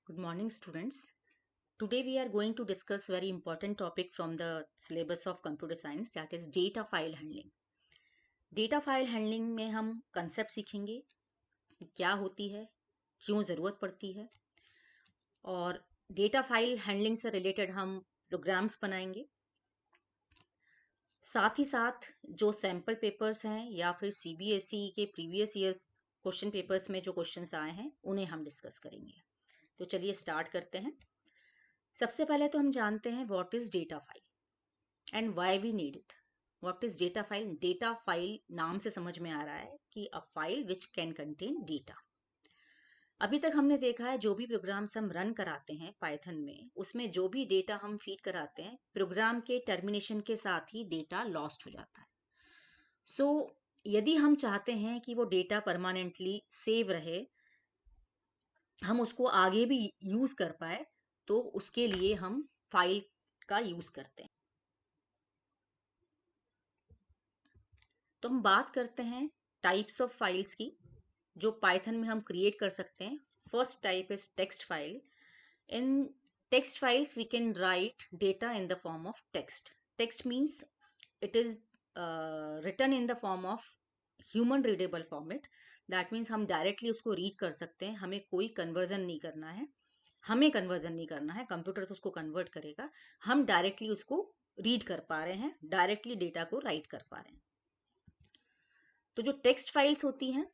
Good morning, students. Today we are going to discuss very important topic from the syllabus of computer science, that is data file handling. Data file handling में हम concept सीखेंगे कि क्या होती है, क्यों ज़रूरत पड़ती है, और data file handling से related हम programs बनाएंगे. साथ ही साथ जो सैम्पल पेपर्स हैं या फिर CBSE के प्रीवियस ईयर्स क्वेश्चन पेपर्स में जो क्वेश्चंस आए हैं उन्हें हम डिस्कस करेंगे. तो चलिए स्टार्ट करते हैं. सबसे पहले तो हम जानते हैं what is data file and why we need it. What is data file? Data file नाम से समझ में आ रहा है कि a file which can contain data. अभी तक हमने देखा है जो भी प्रोग्राम्स हम रन कराते हैं पाइथन में, उसमें जो भी डेटा हम फीड कराते हैं, प्रोग्राम के टर्मिनेशन के साथ ही डेटा लॉस्ट हो जाता है. सो यदि हम चाहते हैं कि वो डेटा परमानेंटली सेव रहे, हम उसको आगे भी यूज कर पाए, तो उसके लिए हम फाइल का यूज करते हैं. तो हम बात करते हैं टाइप्स ऑफ फाइल्स की जो पाइथन में हम क्रिएट कर सकते हैं. First type is text file. In text files we can write data in the form of text. Text means it is written in the form of human readable format. That means हम directly उसको read कर सकते हैं. हमें कोई conversion नहीं करना है. कंप्यूटर तो उसको कन्वर्ट करेगा. हम डायरेक्टली उसको रीड कर पा रहे हैं, डायरेक्टली डेटा को राइट कर पा रहे हैं. तो जो टेक्स्ट फाइल्स होती हैं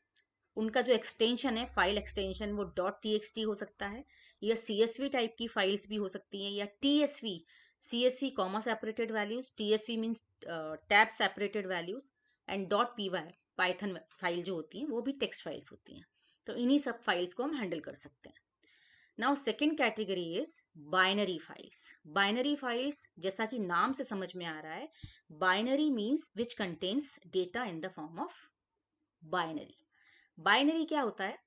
उनका जो एक्सटेंशन है, फाइल एक्सटेंशन, वो .txt हो सकता है, या CSV टाइप की फाइल्स भी हो सकती हैं, या TSV. CSV comma separated values, TSV means tab separated values, and .py Python file जो होती हैं वो भी टेक्स्ट फाइल्स होती हैं. तो इन्हीं सब फाइल्स को हम हैंडल कर सकते हैं. Now second category is binary files. Binary files जैसा कि नाम से समझ में आ रहा है, binary means which contains data in the form of binary. Binary क्या होता है?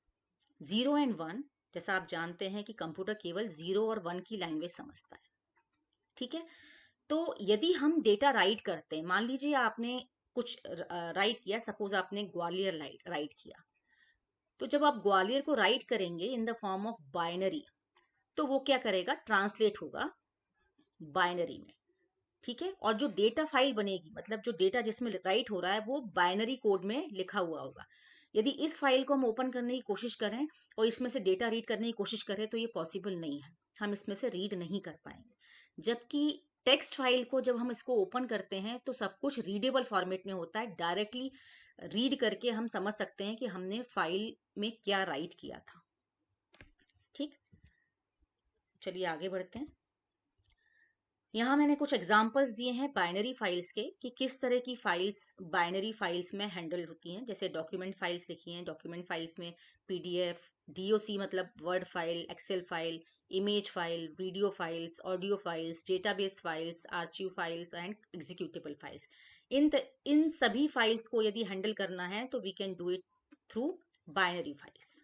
0 and 1. जैसा आप जानते हैं कि कंप्यूटर केवल 0 और 1 की लैंग्वेज समझता है. ठीक है. तो यदि हम डेटा राइट करते हैं, मान लीजिए आपने कुछ राइट किया, सपोज आपने ग्वालियर राइट किया, तो जब आप ग्वालियर को राइट करेंगे in the form of binary, तो वो क्या करेगा? ट्रांसलेट होगा बाइनरी में. ठीक है. और जो डेटा फाइल बनेगी, मतलब जो डेटा जिसमें राइट हो रहा है, वो बाइनरी कोड में लिखा हुआ होगा. यदि इस फाइल को हम ओपन करने की कोशिश करें और इसमें से डेटा रीड करने की कोशिश करें, तो ये पॉसिबल नहीं है. हम इसमें से रीड नहीं कर पाएंगे. जबकि टेक्स्ट फाइल को जब हम इसको ओपन करते हैं तो सब कुछ रीडेबल फॉर्मेट में होता है. डायरेक्टली रीड करके हम समझ सकते हैं कि हमने फाइल में क्या राइट किया था. ठीक. चलिए आगे बढ़ते हैं. यहाँ मैंने कुछ एग्जांपल्स दिए हैं बाइनरी फाइल्स के कि किस तरह की फाइल्स बाइनरी फाइल्स में हैंडल होती हैं. जैसे डॉक्यूमेंट फाइल्स लिखी हैं. डॉक्यूमेंट फाइल्स में PDF, DOC मतलब Word file, Excel file, image file, video files, audio files, database files, archive files and executable files. इन सभी फाइल्स को यदि हैंडल करना है तो we can do it through binary files.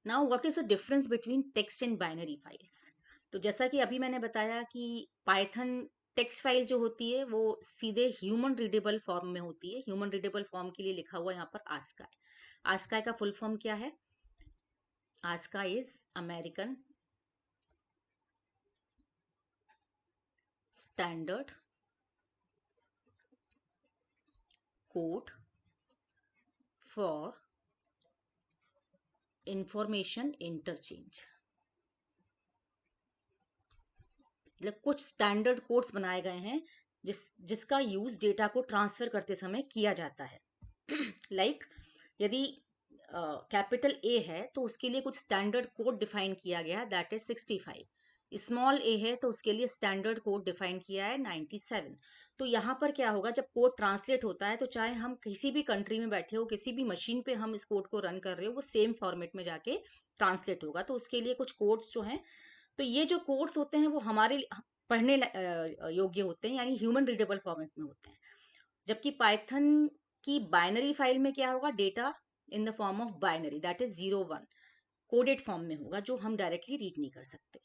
Now what is the difference between text and binary files? तो जैसा कि अभी मैंने बताया कि पाइथन टेक्स्ट फाइल जो होती है वो सीधे ह्यूमन रीडेबल फॉर्म में होती है. ह्यूमन रीडेबल फॉर्म के लिए लिखा हुआ यहाँ पर आस्काई. आस्काई का फुल फॉर्म क्या है? ASCII is American standard code for information interchange. मतलब कुछ स्टैंडर्ड कोड्स बनाए गए हैं जिसका यूज डेटा को ट्रांसफर करते समय किया जाता है. लाइक यदि कैपिटल A है तो उसके लिए कुछ स्टैंडर्ड कोड डिफाइन किया गया है, दैट इज 65. स्मॉल a है तो उसके लिए स्टैंडर्ड कोड डिफाइन किया है 97. तो यहाँ पर क्या होगा, जब कोड ट्रांसलेट होता है तो चाहे हम किसी भी कंट्री में बैठे हो, किसी भी मशीन पे हम इस कोड को रन कर रहे हो, वो सेम फॉर्मेट में जाके ट्रांसलेट होगा. तो उसके लिए कुछ कोड्स जो हैं, तो ये जो कोड्स होते हैं वो हमारे पढ़ने योग्य होते हैं, यानी ह्यूमन रीडेबल फॉर्मेट में होते हैं. जबकि पाइथन की बाइनरी फाइल में क्या होगा? Data in the form of binary, that is 0 1 coded form में होगा, जो हम डायरेक्टली रीड नहीं कर सकते.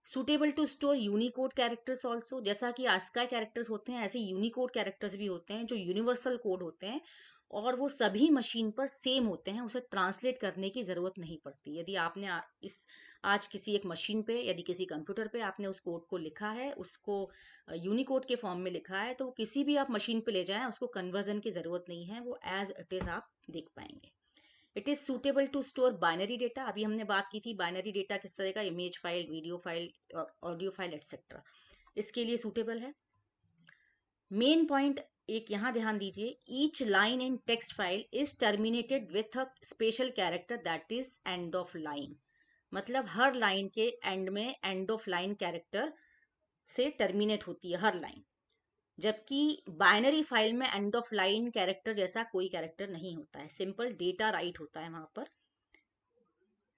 Suitable to store Unicode characters also. जैसा कि आस्काई कैरेक्टर्स होते हैं, ऐसे यूनिकोड कैरेक्टर्स भी होते हैं जो यूनिवर्सल कोड होते हैं और वो सभी मशीन पर सेम होते हैं, उसे ट्रांसलेट करने की ज़रूरत नहीं पड़ती। यदि आपने इस आज किसी एक मशीन पे, यदि किसी कंप्यूटर पे आपने उस कोड को लिखा है, उसको यूनिकोड के फॉर्म में लिखा है, तो किसी भी आप मशीन पे ले जाएं, उसको कन्वर्जन की ज़रूरत नहीं है, वो एज इट इज़ आप देख पाएंगे। It is suitable to store binary data. अभी हमने बात की थी बाइनरी डेटा किस तरह का, image file, video file, audio file etcetera, इसके लिए सूटेबल है। मेन पॉइंट एक यहाँ ध्यान दीजिए, each line in text file is terminated with a special character that is end of line. मतलब हर लाइन के एंड में एंड ऑफ लाइन कैरेक्टर से टर्मिनेट होती है हर लाइन, जबकि बाइनरी फाइल में एंड ऑफ लाइन कैरेक्टर जैसा कोई कैरेक्टर नहीं होता है, सिंपल डेटा राइट होता है वहां पर।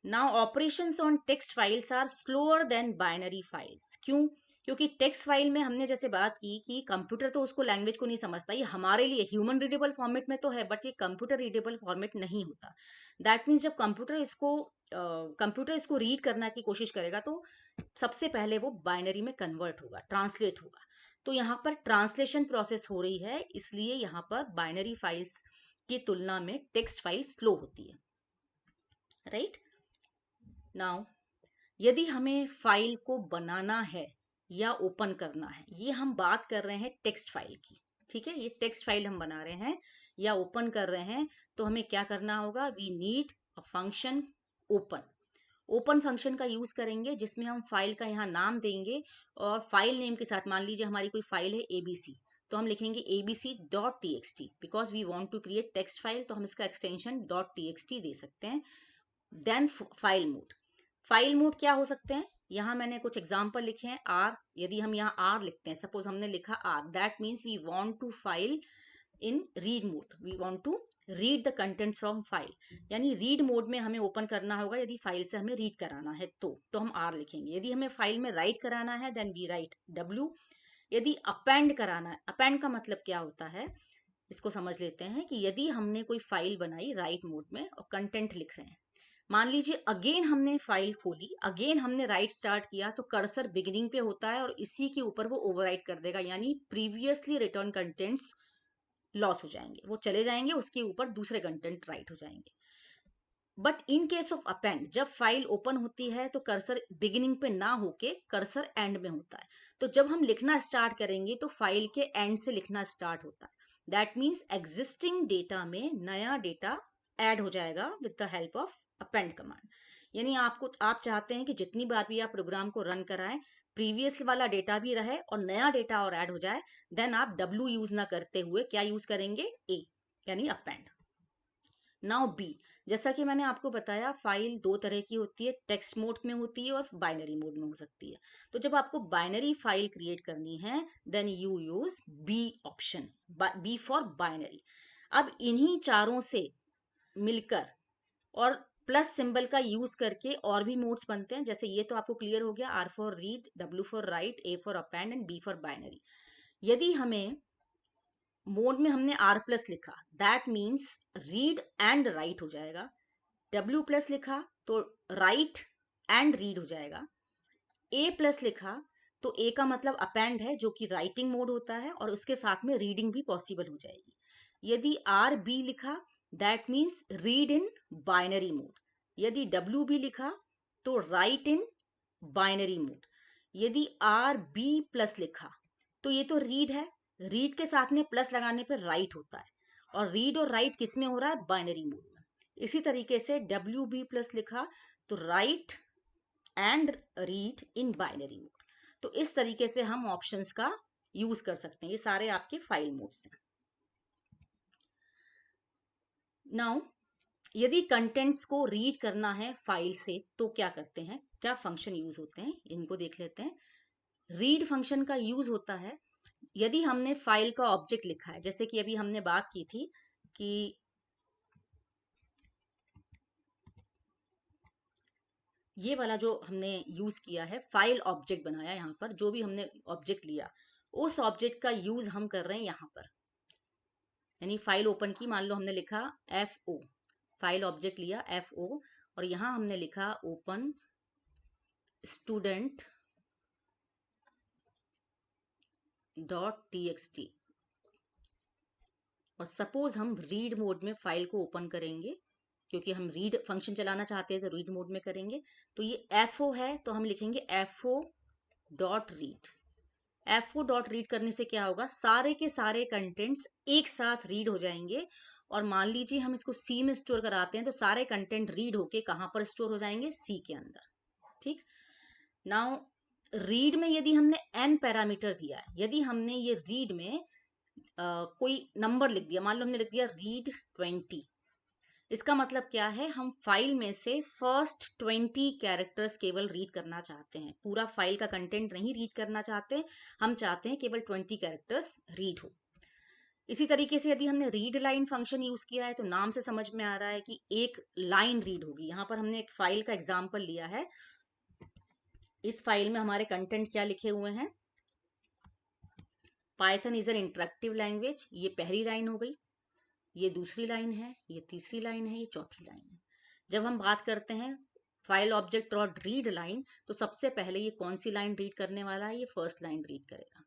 Now operations on text files are slower than binary files. क्यों? क्योंकि टेक्स्ट फाइल में हमने जैसे बात की कि कंप्यूटर तो उसको लैंग्वेज को नहीं समझता, ये हमारे लिए ह्यूमन रीडेबल फॉर्मेट में तो है, बट ये कंप्यूटर रीडेबल फॉर्मेट नहीं होता। दैट मीन्स जब कंप्यूटर इसको रीड करने की कोशिश करेगा तो सबसे पहले वो बाइनरी में कन्वर्ट होगा, ट्रांसलेट होगा। तो यहाँ पर ट्रांसलेशन प्रोसेस हो रही है, इसलिए यहाँ पर बाइनरी फाइल्स की तुलना में टेक्स्ट फाइल स्लो होती है, राइट। नाउ यदि हमें फाइल को बनाना है या ओपन करना है, ये हम बात कर रहे हैं टेक्स्ट फाइल की, ठीक है। ये टेक्स्ट फाइल हम बना रहे हैं या ओपन कर रहे हैं, तो हमें क्या करना होगा, we need a function open. Open function का यूज करेंगे जिसमें हम फाइल का यहाँ नाम देंगे, और फाइल नेम के साथ, मान लीजिए हमारी कोई फाइल है एबीसी, तो हम लिखेंगे abc.txt, because we want to create text file, तो हम इसका एक्सटेंशन .txt दे सकते हैं। Then file mode. File mode क्या हो सकते हैं, यहाँ मैंने कुछ एग्जांपल लिखे हैं। आर, यदि हम यहाँ आर लिखते हैं, सपोज हमने लिखा R, that means we want to file in read mode, we want to read the contents from file, यानी रीड मोड में हमें ओपन करना होगा यदि फाइल से हमें रीड कराना है तो हम आर लिखेंगे। यदि हमें फाइल में राइट कराना है देन वी राइट डब्ल्यू। यदि अपेंड कराना है, अपेंड का मतलब क्या होता है, इसको समझ लेते हैं कि यदि हमने कोई फाइल बनाई राइट मोड में और कंटेंट लिख रहे हैं, मान लीजिए अगेन हमने फाइल खोली, अगेन हमने राइट स्टार्ट किया, तो कर्सर बिगिनिंग पे होता है और इसी के ऊपर वो ओवरराइट कर देगा, यानी प्रीवियसली रिटर्न कंटेंट्स लॉस हो जाएंगे, वो चले जाएंगे, उसके ऊपर दूसरे कंटेंट राइट हो जाएंगे। But in case of append, जब फाइल ओपन होती है तो कर्सर बिगिनिंग पे ना होके कर्सर एंड में होता है, तो जब हम लिखना स्टार्ट करेंगे तो फाइल के एंड से लिखना स्टार्ट होता है। दैट मीन्स एग्जिस्टिंग डेटा में नया डेटा ऐड हो जाएगा with the help of append command. यानी आप चाहते हैं कि जितनी बार भी आप प्रोग्राम को रन कराएं, प्रीवियस वाला डेटा भी रहे और नया डेटा और ऐड हो जाए, देन आप डब्ल्यू यूज ना करते हुए क्या यूज करेंगे, ए, यानी अपेंड। नाउ बी, जैसा कि मैंने आपको बताया फाइल दो तरह की होती है, टेक्स्ट मोड में होती है और बाइनरी मोड में हो सकती है। तो जब आपको बाइनरी फाइल क्रिएट करनी है then you use B option, B for binary. अब इन्हीं चारों से मिलकर और प्लस सिंबल का यूज करके और भी मोड्स बनते हैं, जैसे ये तो आपको क्लियर हो गया, R for read, W for write, A for append and B for binary. यदि हमें मोड में हमने आर प्लस लिखा, that means read and write हो जाएगा। डब्ल्यू प्लस लिखा तो राइट एंड रीड हो जाएगा। ए प्लस लिखा तो ए का मतलब अपेंड है, जो कि राइटिंग मोड होता है, और उसके साथ में रीडिंग भी पॉसिबल हो जाएगी। यदि आर बी लिखा that means read in binary mode. यदि डब्ल्यू बी लिखा तो राइट इन बाइनरी मोड। यदि आर बी प्लस लिखा तो ये तो रीड है, रीड के साथ में प्लस लगाने पर राइट होता है, और रीड और राइट किस में हो रहा है, बाइनरी मोड में। इसी तरीके से डब्ल्यू बी प्लस लिखा तो right and read in binary mode. तो इस तरीके से हम ऑप्शंस का यूज कर सकते हैं, ये सारे आपके फाइल मोड्स हैं। नाउ यदि कंटेंट्स को रीड करना है फाइल से तो क्या करते हैं, क्या फंक्शन यूज होते हैं, इनको देख लेते हैं। रीड फंक्शन का यूज होता है यदि हमने फाइल का ऑब्जेक्ट लिखा है, जैसे कि अभी हमने बात की थी कि ये वाला जो हमने यूज किया है, फाइल ऑब्जेक्ट बनाया, यहाँ पर जो भी हमने ऑब्जेक्ट लिया उस ऑब्जेक्ट का यूज हम कर रहे हैं यहाँ पर। यानी फाइल ओपन की, मान लो हमने लिखा एफ ओ, फाइल ऑब्जेक्ट लिया एफ ओ, और यहाँ हमने लिखा ओपन स्टूडेंट .txt, और सपोज हम रीड मोड में फाइल को ओपन करेंगे, क्योंकि हम रीड फंक्शन चलाना चाहते हैं तो रीड मोड में करेंगे। तो ये एफओ है तो हम लिखेंगे FO dot read. FO dot read करने से क्या होगा, सारे के सारे कंटेंट्स एक साथ रीड हो जाएंगे। और मान लीजिए हम इसको सी में स्टोर कराते हैं तो सारे कंटेंट रीड होके कहाँ पर स्टोर हो जाएंगे, सी के अंदर। ठीक। नाउ रीड में यदि हमने n पैरामीटर दिया है, यदि हमने ये रीड में कोई नंबर लिख दिया, मान लो हमने लिख दिया रीड 20, इसका मतलब क्या है, हम फाइल में से फर्स्ट 20 कैरेक्टर्स केवल रीड करना चाहते हैं, पूरा फाइल का कंटेंट नहीं रीड करना चाहते, हम चाहते हैं केवल 20 कैरेक्टर्स रीड हो। इसी तरीके से यदि हमने रीड लाइन फंक्शन यूज किया है तो नाम से समझ में आ रहा है कि एक लाइन रीड होगी। यहाँ पर हमने एक फाइल का एग्जाम्पल लिया है, इस फाइल में हमारे कंटेंट क्या लिखे हुए हैं, Python is an interactive language, ये पहली लाइन हो गई, ये दूसरी लाइन है, ये तीसरी लाइन है, ये चौथी लाइन है। जब हम बात करते हैं फाइल ऑब्जेक्ट और रीड लाइन, तो सबसे पहले ये कौन सी लाइन रीड करने वाला है, ये फर्स्ट लाइन रीड करेगा,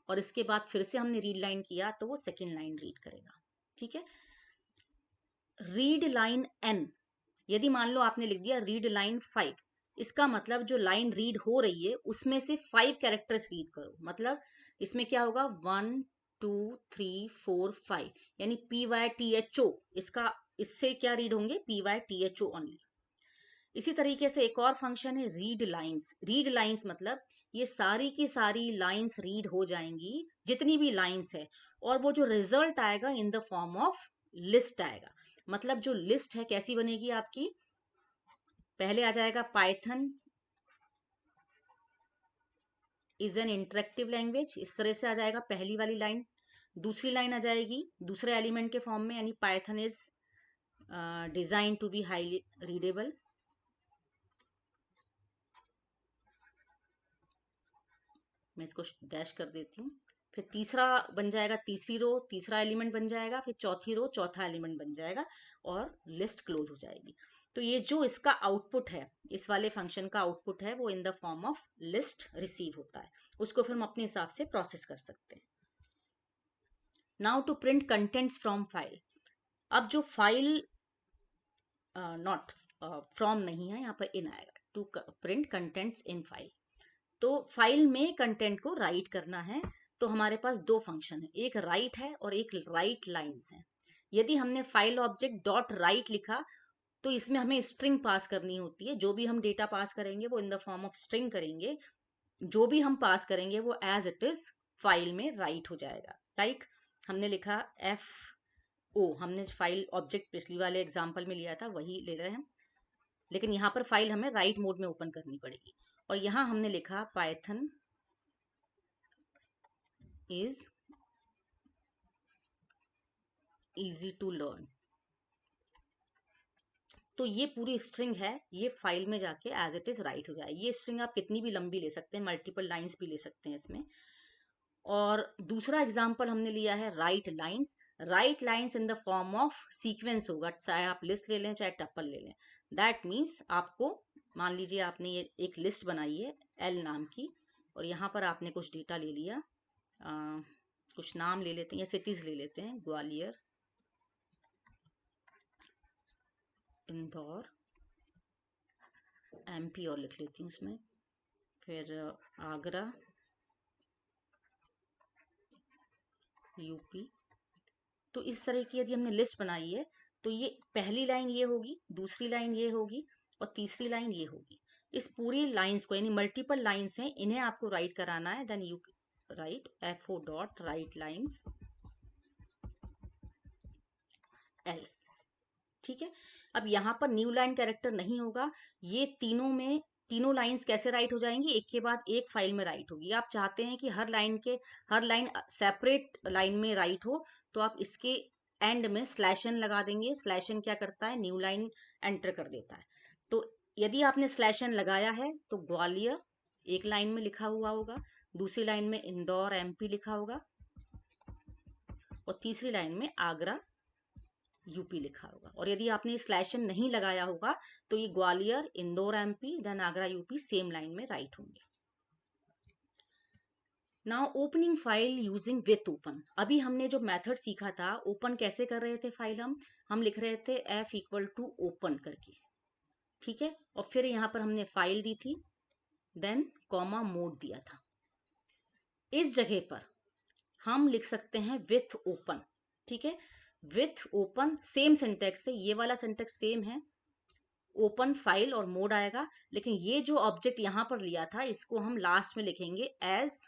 और इसके बाद फिर से हमने रीड लाइन किया तो वो सेकेंड लाइन रीड करेगा। ठीक है। रीड लाइन एन, यदि मान लो आपने लिख दिया रीड लाइन 5, इसका मतलब जो लाइन रीड हो रही है उसमें से 5 कैरेक्टर्स रीड करो। मतलब इसमें क्या होगा, 1 2 3 4 5, यानी PYTHO, इसका इससे क्या रीड होंगे, PYTHO ओनली। इसी तरीके से एक और फंक्शन है रीड लाइंस। रीड लाइंस मतलब ये सारी की सारी लाइंस रीड हो जाएंगी, जितनी भी लाइंस है, और वो जो रिजल्ट आएगा इन द फॉर्म ऑफ लिस्ट आएगा। मतलब जो लिस्ट है कैसी बनेगी आपकी, पहले आ जाएगा Python is an interactive language, इस तरह से आ जाएगा पहली वाली लाइन। दूसरी लाइन आ जाएगी दूसरे एलिमेंट के फॉर्म में, यानी Python is design to be highly readable. मैं इसको डैश कर देती हूँ। फिर तीसरा बन जाएगा, तीसरी रो तीसरा एलिमेंट बन जाएगा, फिर चौथी रो चौथा एलिमेंट बन जाएगा, और लिस्ट क्लोज हो जाएगी। तो ये जो इसका आउटपुट है, इस वाले फंक्शन का आउटपुट है, वो इन the form of list receive होता है। उसको फिर हम अपने हिसाब से प्रोसेस कर सकते हैं। Now to print contents from file. अब जो फाइल नॉट फ्रॉम नहीं है, यहाँ पर इन आएगा, to print contents in file. तो फाइल में कंटेंट को राइट करना है, तो हमारे पास दो फंक्शन है, एक राइट है और एक राइट लाइंस है। यदि हमने फाइल ऑब्जेक्ट डॉट राइट लिखा तो इसमें हमें स्ट्रिंग पास करनी होती है, जो भी हम डेटा पास करेंगे वो इन द फॉर्म ऑफ स्ट्रिंग करेंगे, जो भी हम पास करेंगे वो एज इट इज फाइल में राइट हो जाएगा। लाइक हमने लिखा FO, हमने फाइल ऑब्जेक्ट पिछली वाले एग्जाम्पल में लिया था वही ले रहे हैं, लेकिन यहाँ पर फाइल हमें राइट मोड में ओपन करनी पड़ेगी। और यहाँ हमने लिखा Python is easy to learn. तो ये पूरी स्ट्रिंग है, ये फाइल में जाके एज इट इज राइट हो जाए। ये स्ट्रिंग आप कितनी भी लंबी ले सकते हैं, मल्टीपल लाइंस भी ले सकते हैं इसमें। और दूसरा एग्जांपल हमने लिया है right lines. Right lines in the form of sequence होगा, चाहे आप लिस्ट ले लें चाहे टप्पल ले लें। दैट मीन्स आपको, मान लीजिए आपने ये एक लिस्ट बनाई है L नाम की, और यहाँ पर आपने कुछ डेटा ले लिया, कुछ नाम ले लेते हैं या सिटीज ले लेते हैं, ग्वालियर, इंदौर, MP और लिख लेती हूँ उसमें, फिर आगरा, UP। तो इस तरह की यदि हमने लिस्ट बनाई है तो ये पहली लाइन ये होगी, दूसरी लाइन ये होगी, और तीसरी लाइन ये होगी। इस पूरी लाइंस को, यानी मल्टीपल लाइंस हैं, इन्हें आपको राइट कराना है। Then you write FO dot write lines L। ठीक है। अब यहाँ पर न्यू लाइन कैरेक्टर नहीं होगा, ये तीनों में तीनों लाइंस कैसे राइट हो जाएंगी, एक के बाद एक फाइल में राइट होगी। आप चाहते हैं कि हर लाइन सेपरेट लाइन में राइट हो, तो आप इसके एंड में स्लैशन लगा देंगे। स्लैशन क्या करता है, न्यू लाइन एंटर कर देता है। तो यदि आपने स्लैशन लगाया है तो ग्वालियर एक लाइन में लिखा हुआ होगा, दूसरी लाइन में इंदौर MP लिखा होगा, और तीसरी लाइन में आगरा UP लिखा होगा। और यदि आपने स्लैशन नहीं लगाया होगा तो ये Gwalior, Indore MP, then Agra UP same line में राइट होंगे। Now opening file using with open. अभी हमने जो मेथड सीखा था, ओपन कैसे कर रहे थे फाइल, हम लिख रहे थे f इक्वल टू ओपन करके, ठीक है। और फिर यहाँ पर हमने फाइल दी थी, देन कॉमा मोड दिया था। इस जगह पर हम लिख सकते हैं विथ ओपन, ठीक है। विथ ओपन सेम सिंटेक्स है, ये वाला सिंटेक्स सेम है, ओपन फाइल और मोड आएगा, लेकिन ये जो ऑब्जेक्ट यहां पर लिया था इसको हम लास्ट में लिखेंगे एज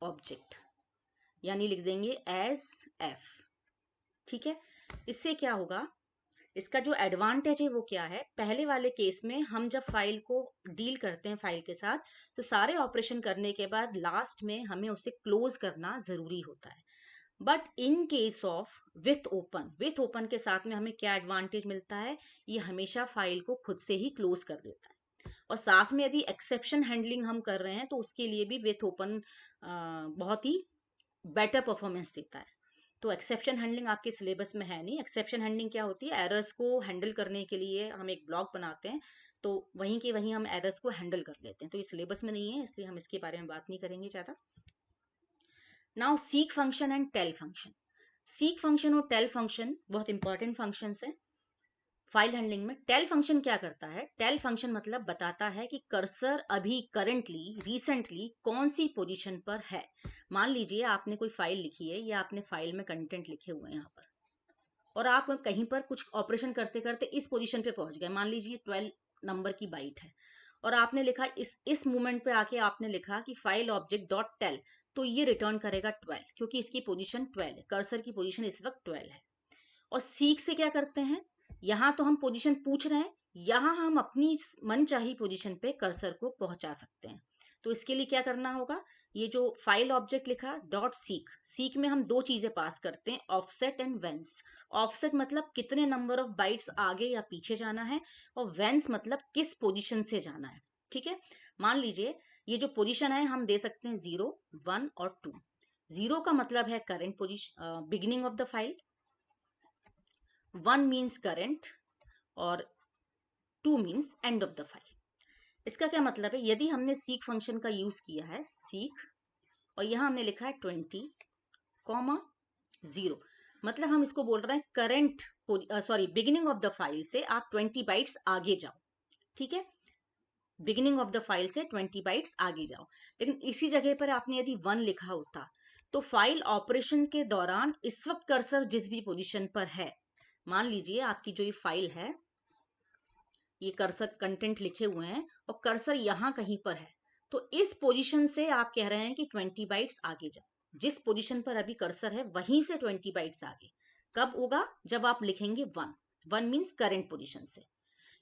ऑब्जेक्ट, यानी लिख देंगे एज एफ, ठीक है। इससे क्या होगा, इसका जो एडवांटेज है वो क्या है, पहले वाले केस में हम जब फाइल को डील करते हैं फाइल के साथ, तो सारे ऑपरेशन करने के बाद लास्ट में हमें उसे क्लोज करना जरूरी होता है। But in case of with open के साथ में हमें क्या एडवांटेज मिलता है, ये हमेशा फाइल को खुद से ही क्लोज कर देता है। और साथ में यदि एक्सेप्शन हैंडलिंग हम कर रहे हैं तो उसके लिए भी विथ ओपन बहुत ही बेटर परफॉर्मेंस देता है। तो एक्सेप्शन हैंडलिंग आपके सिलेबस में है नहीं। एक्सेप्शन हैंडलिंग क्या होती है, एरर्स को हैंडल करने के लिए हम एक ब्लॉक बनाते हैं, तो वहीं के वहीं हम एरर्स को हैंडल कर लेते हैं। तो ये सिलेबस में नहीं है, इसलिए हम इसके बारे में बात नहीं करेंगे ज़्यादा। Now seek function and tell function. Seek function और टेल फंक्शन बहुत इंपॉर्टेंट फंक्शंस हैं फाइल हैंडलिंग में। टेल फंक्शन क्या करता है, टेल फंक्शन मतलब बताता है कि कर्सर अभी करंटली रिसेंटली कौन सी पोजीशन पर है। मान लीजिए आपने कोई फाइल लिखी है या आपने फाइल में कंटेंट लिखे हुए हैं यहाँ पर, और आप कहीं पर कुछ ऑपरेशन करते करते इस पोजीशन पे पहुंच गए। मान लीजिए 12 नंबर की बाइट है और आपने लिखा इस मोमेंट पे आके आपने लिखा कि फाइल ऑब्जेक्ट डॉट टेल, तो ये रिटर्न करेगा 12, क्योंकि इसकी पोजीशन 12 है, कर्सर की पोजीशन इस वक्त 12 है। और सीक से क्या करते हैं, यहां तो हम पोजीशन पूछ रहे हैं, यहां हम अपनी मनचाही पोजीशन पे कर्सर को पहुंचा सकते हैं। तो इसके लिए क्या करना होगा, ये जो फाइल ऑब्जेक्ट लिखा डॉट सीक, सीक में हम दो चीजें पास करते हैं, ऑफसेट एंड वेंस। ऑफसेट मतलब कितने नंबर ऑफ बाइट्स आगे या पीछे जाना है, और वेंस मतलब किस पोजीशन से जाना है, ठीक है। मान लीजिए ये जो पोजीशन है हम दे सकते हैं 0, 1 और 2। 0 का मतलब है current position, beginning of the file, 1 means current और 2 means end of the file. इसका क्या मतलब है, यदि हमने सीक फंक्शन का यूज किया है सीक, और यहां हमने लिखा है 20, 0, मतलब हम इसको बोल रहे हैं current beginning of the file से आप 20 बाइट्स आगे जाओ, ठीक है। बिगिनिंग ऑफ द फाइल से 20 बाइट्स आगे जाओ। लेकिन इसी जगह पर आपने यदि 1 लिखा होता, तो फाइल ऑपरेशन के दौरान इस वक्त कर्सर जिस भी पोजीशन पर है, मान लीजिए आपकी जो ये फाइल है, ये कर्सर कंटेंट लिखे हुए हैं और कर्सर यहां कहीं पर है, तो इस पोजीशन से आप कह रहे हैं कि 20 बाइट्स आगे जाओ। जिस पोजीशन पर अभी कर्सर है वहीं से 20 बाइट्स आगे कब होगा, जब आप लिखेंगे 1। 1 मीन्स करेंट पोजीशन से।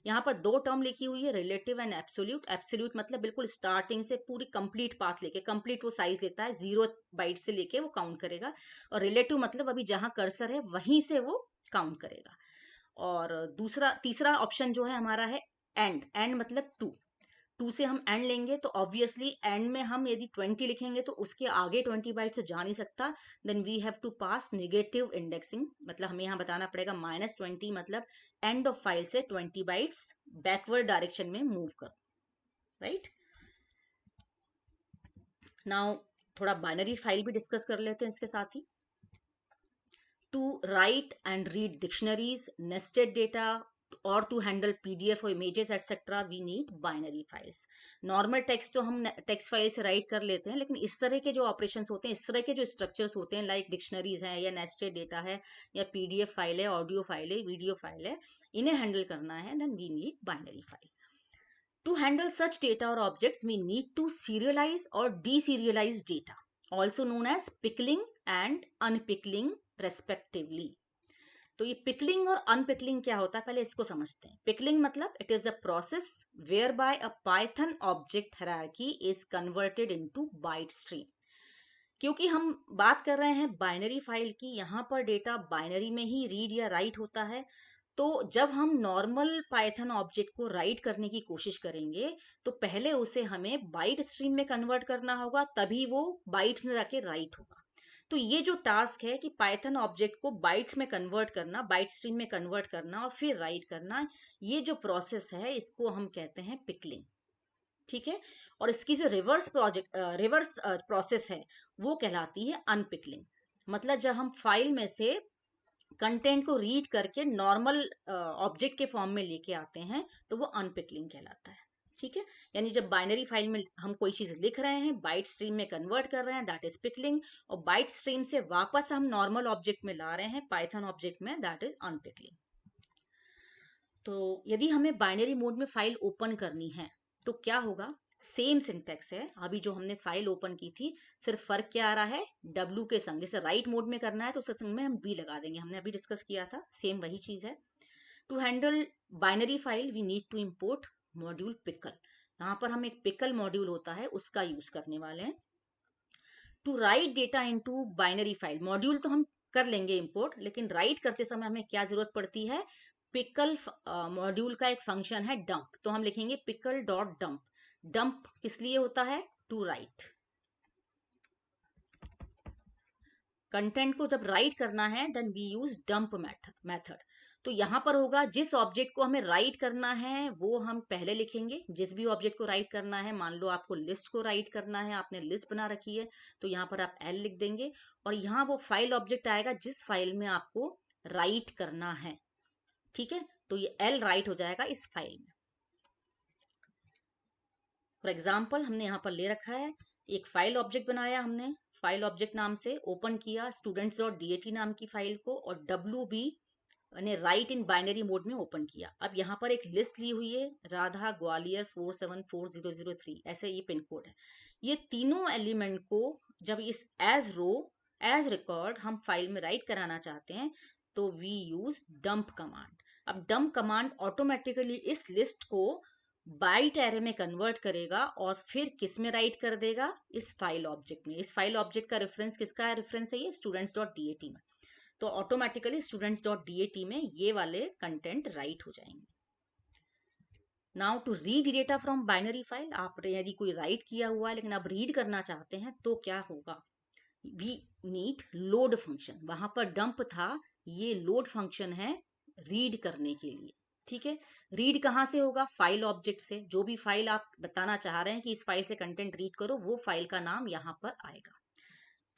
यहाँ पर दो टर्म लिखी हुई है, रिलेटिव एंड एब्सोल्यूट। एब्सोल्यूट मतलब बिल्कुल स्टार्टिंग से पूरी कंप्लीट पाथ लेके, कंप्लीट वो साइज लेता है 0 बाइट से लेके वो काउंट करेगा, और रिलेटिव मतलब अभी जहां कर्सर है वहीं से वो काउंट करेगा। और तीसरा ऑप्शन जो है हमारा है एंड। एंड मतलब 2 से हम एंड लेंगे, तो ऑब्वियसली एंड में हम यदि 20 लिखेंगे तो उसके आगे 20 बाइट से जा नहीं सकता, then we have to pass negative indexing, मतलब हमें यहाँ बताना पड़ेगा -20, मतलब एंड ऑफ फाइल से 20 बाइट्स बैकवर्ड डायरेक्शन में मूव करो, राइट। नाउ थोड़ा बाइनरी फाइल भी डिस्कस कर लेते हैं इसके साथ ही। To write and read dictionaries, nested data, or to handle PDF or images etc. we need binary files. Normal text तो हम टेक्स्ट फाइल से राइट कर लेते हैं, लेकिन इस तरह के जो ऑपरेशंस होते हैं, इस तरह के जो स्ट्रक्चर्स होते हैं, लाइक डिक्शनरीज हैं या नेस्टेड डेटा है या PDF फाइल है, ऑडियो फाइल है, वीडियो फाइल है, इन्हें हैंडल करना है, then we need binary file. To handle such data or objects, we need to serialize or deserialize data, also known as pickling and unpickling respectively. तो ये pickling और unpickling क्या होता है, पहले इसको समझते हैं। पिकलिंग मतलब it is the process where by a Python object hierarchy is converted into byte stream. क्योंकि हम बात कर रहे हैं बाइनरी फाइल की, यहाँ पर डेटा बाइनरी में ही रीड या राइट होता है, तो जब हम नॉर्मल पाइथन ऑब्जेक्ट को राइट करने की कोशिश करेंगे तो पहले उसे हमें बाइट स्ट्रीम में कन्वर्ट करना होगा, तभी वो बाइट्स में जाके राइट होगा। तो ये जो टास्क है कि पाइथन ऑब्जेक्ट को बाइट्स में कन्वर्ट करना, बाइट स्ट्रीम में कन्वर्ट करना और फिर राइट करना, ये जो प्रोसेस है इसको हम कहते हैं पिकलिंग। ठीक है। और इसकी जो रिवर्स प्रोसेस है वो कहलाती है अनपिकलिंग। मतलब जब हम फाइल में से कंटेंट को रीड करके नॉर्मल ऑब्जेक्ट के फॉर्म में लेके आते हैं तो वो अनपिकलिंग कहलाता है। ठीक है, यानी जब बाइनरी फाइल में हम कोई चीज लिख रहे हैं, बाइट स्ट्रीम में कन्वर्ट कर रहे हैं, दैट इज पिकलिंग। और बाइट स्ट्रीम से वापस हम नॉर्मल ऑब्जेक्ट में ला रहे हैं, पाइथन ऑब्जेक्ट में, दैट इज अनपिकलिंग। तो यदि हमें बाइनरी मोड में फाइल ओपन करनी है तो क्या होगा? सेम सिंटेक्स है अभी जो हमने फाइल ओपन की थी, सिर्फ फर्क क्या आ रहा है, W के संग। जैसे राइट मोड में करना है तो उसके संग में हम B लगा देंगे, हमने अभी डिस्कस किया था, सेम वही चीज है। To handle binary file we need to import module pickle. यहाँ पर हम एक पिकल मॉड्यूल होता है उसका यूज करने वाले हैं। To write data into binary file, module तो हम कर लेंगे इंपोर्ट, लेकिन राइट करते समय हमें क्या जरूरत पड़ती है? पिकल मॉड्यूल का एक फंक्शन है डंप, तो हम लिखेंगे पिकल डॉट डंप। डंप किस लिए होता है? To right. कंटेंट को जब राइट करना है then we use dump method. तो यहां पर होगा जिस ऑब्जेक्ट को हमें राइट करना है वो हम पहले लिखेंगे। जिस भी ऑब्जेक्ट को राइट करना है, मान लो आपको लिस्ट को राइट करना है, आपने लिस्ट बना रखी है, तो यहाँ पर आप L लिख देंगे। और यहाँ वो फाइल ऑब्जेक्ट आएगा जिस फाइल में आपको राइट करना है। ठीक है, तो ये L राइट हो जाएगा इस फाइल में। फॉर एग्जाम्पल हमने यहाँ पर ले रखा है, एक फाइल ऑब्जेक्ट बनाया हमने, फाइल ऑब्जेक्ट नाम से ओपन किया students.dat नाम की फाइल को, और WB ने राइट इन बाइनरी मोड में ओपन किया। अब यहाँ पर एक लिस्ट ली हुई है, राधा ग्वालियर 474003, ऐसे ये पिन कोड है। ये तीनों एलिमेंट को जब इस एज रो एज रिकॉर्ड हम फाइल में राइट कराना चाहते हैं तो वी यूज डंप कमांड। अब डंप कमांड ऑटोमेटिकली इस लिस्ट को बाइट एरे में कन्वर्ट करेगा और फिर किस में राइट कर देगा? इस फाइल ऑब्जेक्ट में। इस फाइल ऑब्जेक्ट का रेफरेंस किसका है? रेफरेंस है ये students.dat में। तो ऑटोमेटिकली students.dat में ये वाले कंटेंट राइट हो जाएंगे। Now to read data from binary file, आप यदि कोई राइट किया हुआ है लेकिन आप रीड करना चाहते हैं तो क्या होगा? We need load function. वहां पर डंप था, ये लोड फंक्शन है रीड करने के लिए। ठीक है, रीड कहाँ से होगा? फाइल ऑब्जेक्ट से। जो भी फाइल आप बताना चाह रहे हैं कि इस फाइल से कंटेंट रीड करो, वो फाइल का नाम यहाँ पर आएगा।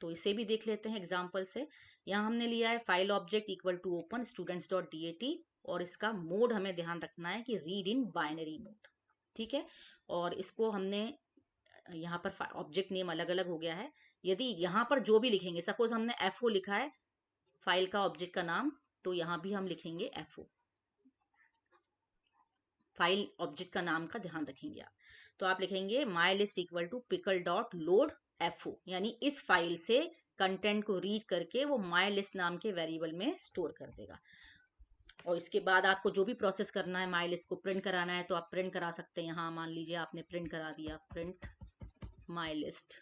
तो इसे भी देख लेते हैं एग्जाम्पल से। यहाँ हमने लिया है file object equal to open students.dat, और इसका मोड हमें ध्यान रखना है कि रीड इन बाइनरी मोड। ठीक है, और इसको हमने यहाँ पर ऑब्जेक्ट नेम अलग अलग हो गया है। यदि यहाँ पर जो भी लिखेंगे, सपोज हमने FO लिखा है फाइल का ऑब्जेक्ट का नाम, तो यहाँ भी हम लिखेंगे FO, फाइल ऑब्जेक्ट का नाम का ध्यान रखेंगे आप। तो आप लिखेंगे my list equal to pickle dot load FO, यानी इस फाइल से कंटेंट को रीड करके वो माई लिस्ट नाम के वेरिएबल में स्टोर कर देगा। और इसके बाद आपको जो भी प्रोसेस करना है, माई लिस्ट को प्रिंट कराना है तो आप प्रिंट करा सकते हैं। यहाँ मान लीजिए आपने प्रिंट करा दिया, प्रिंट माई लिस्ट,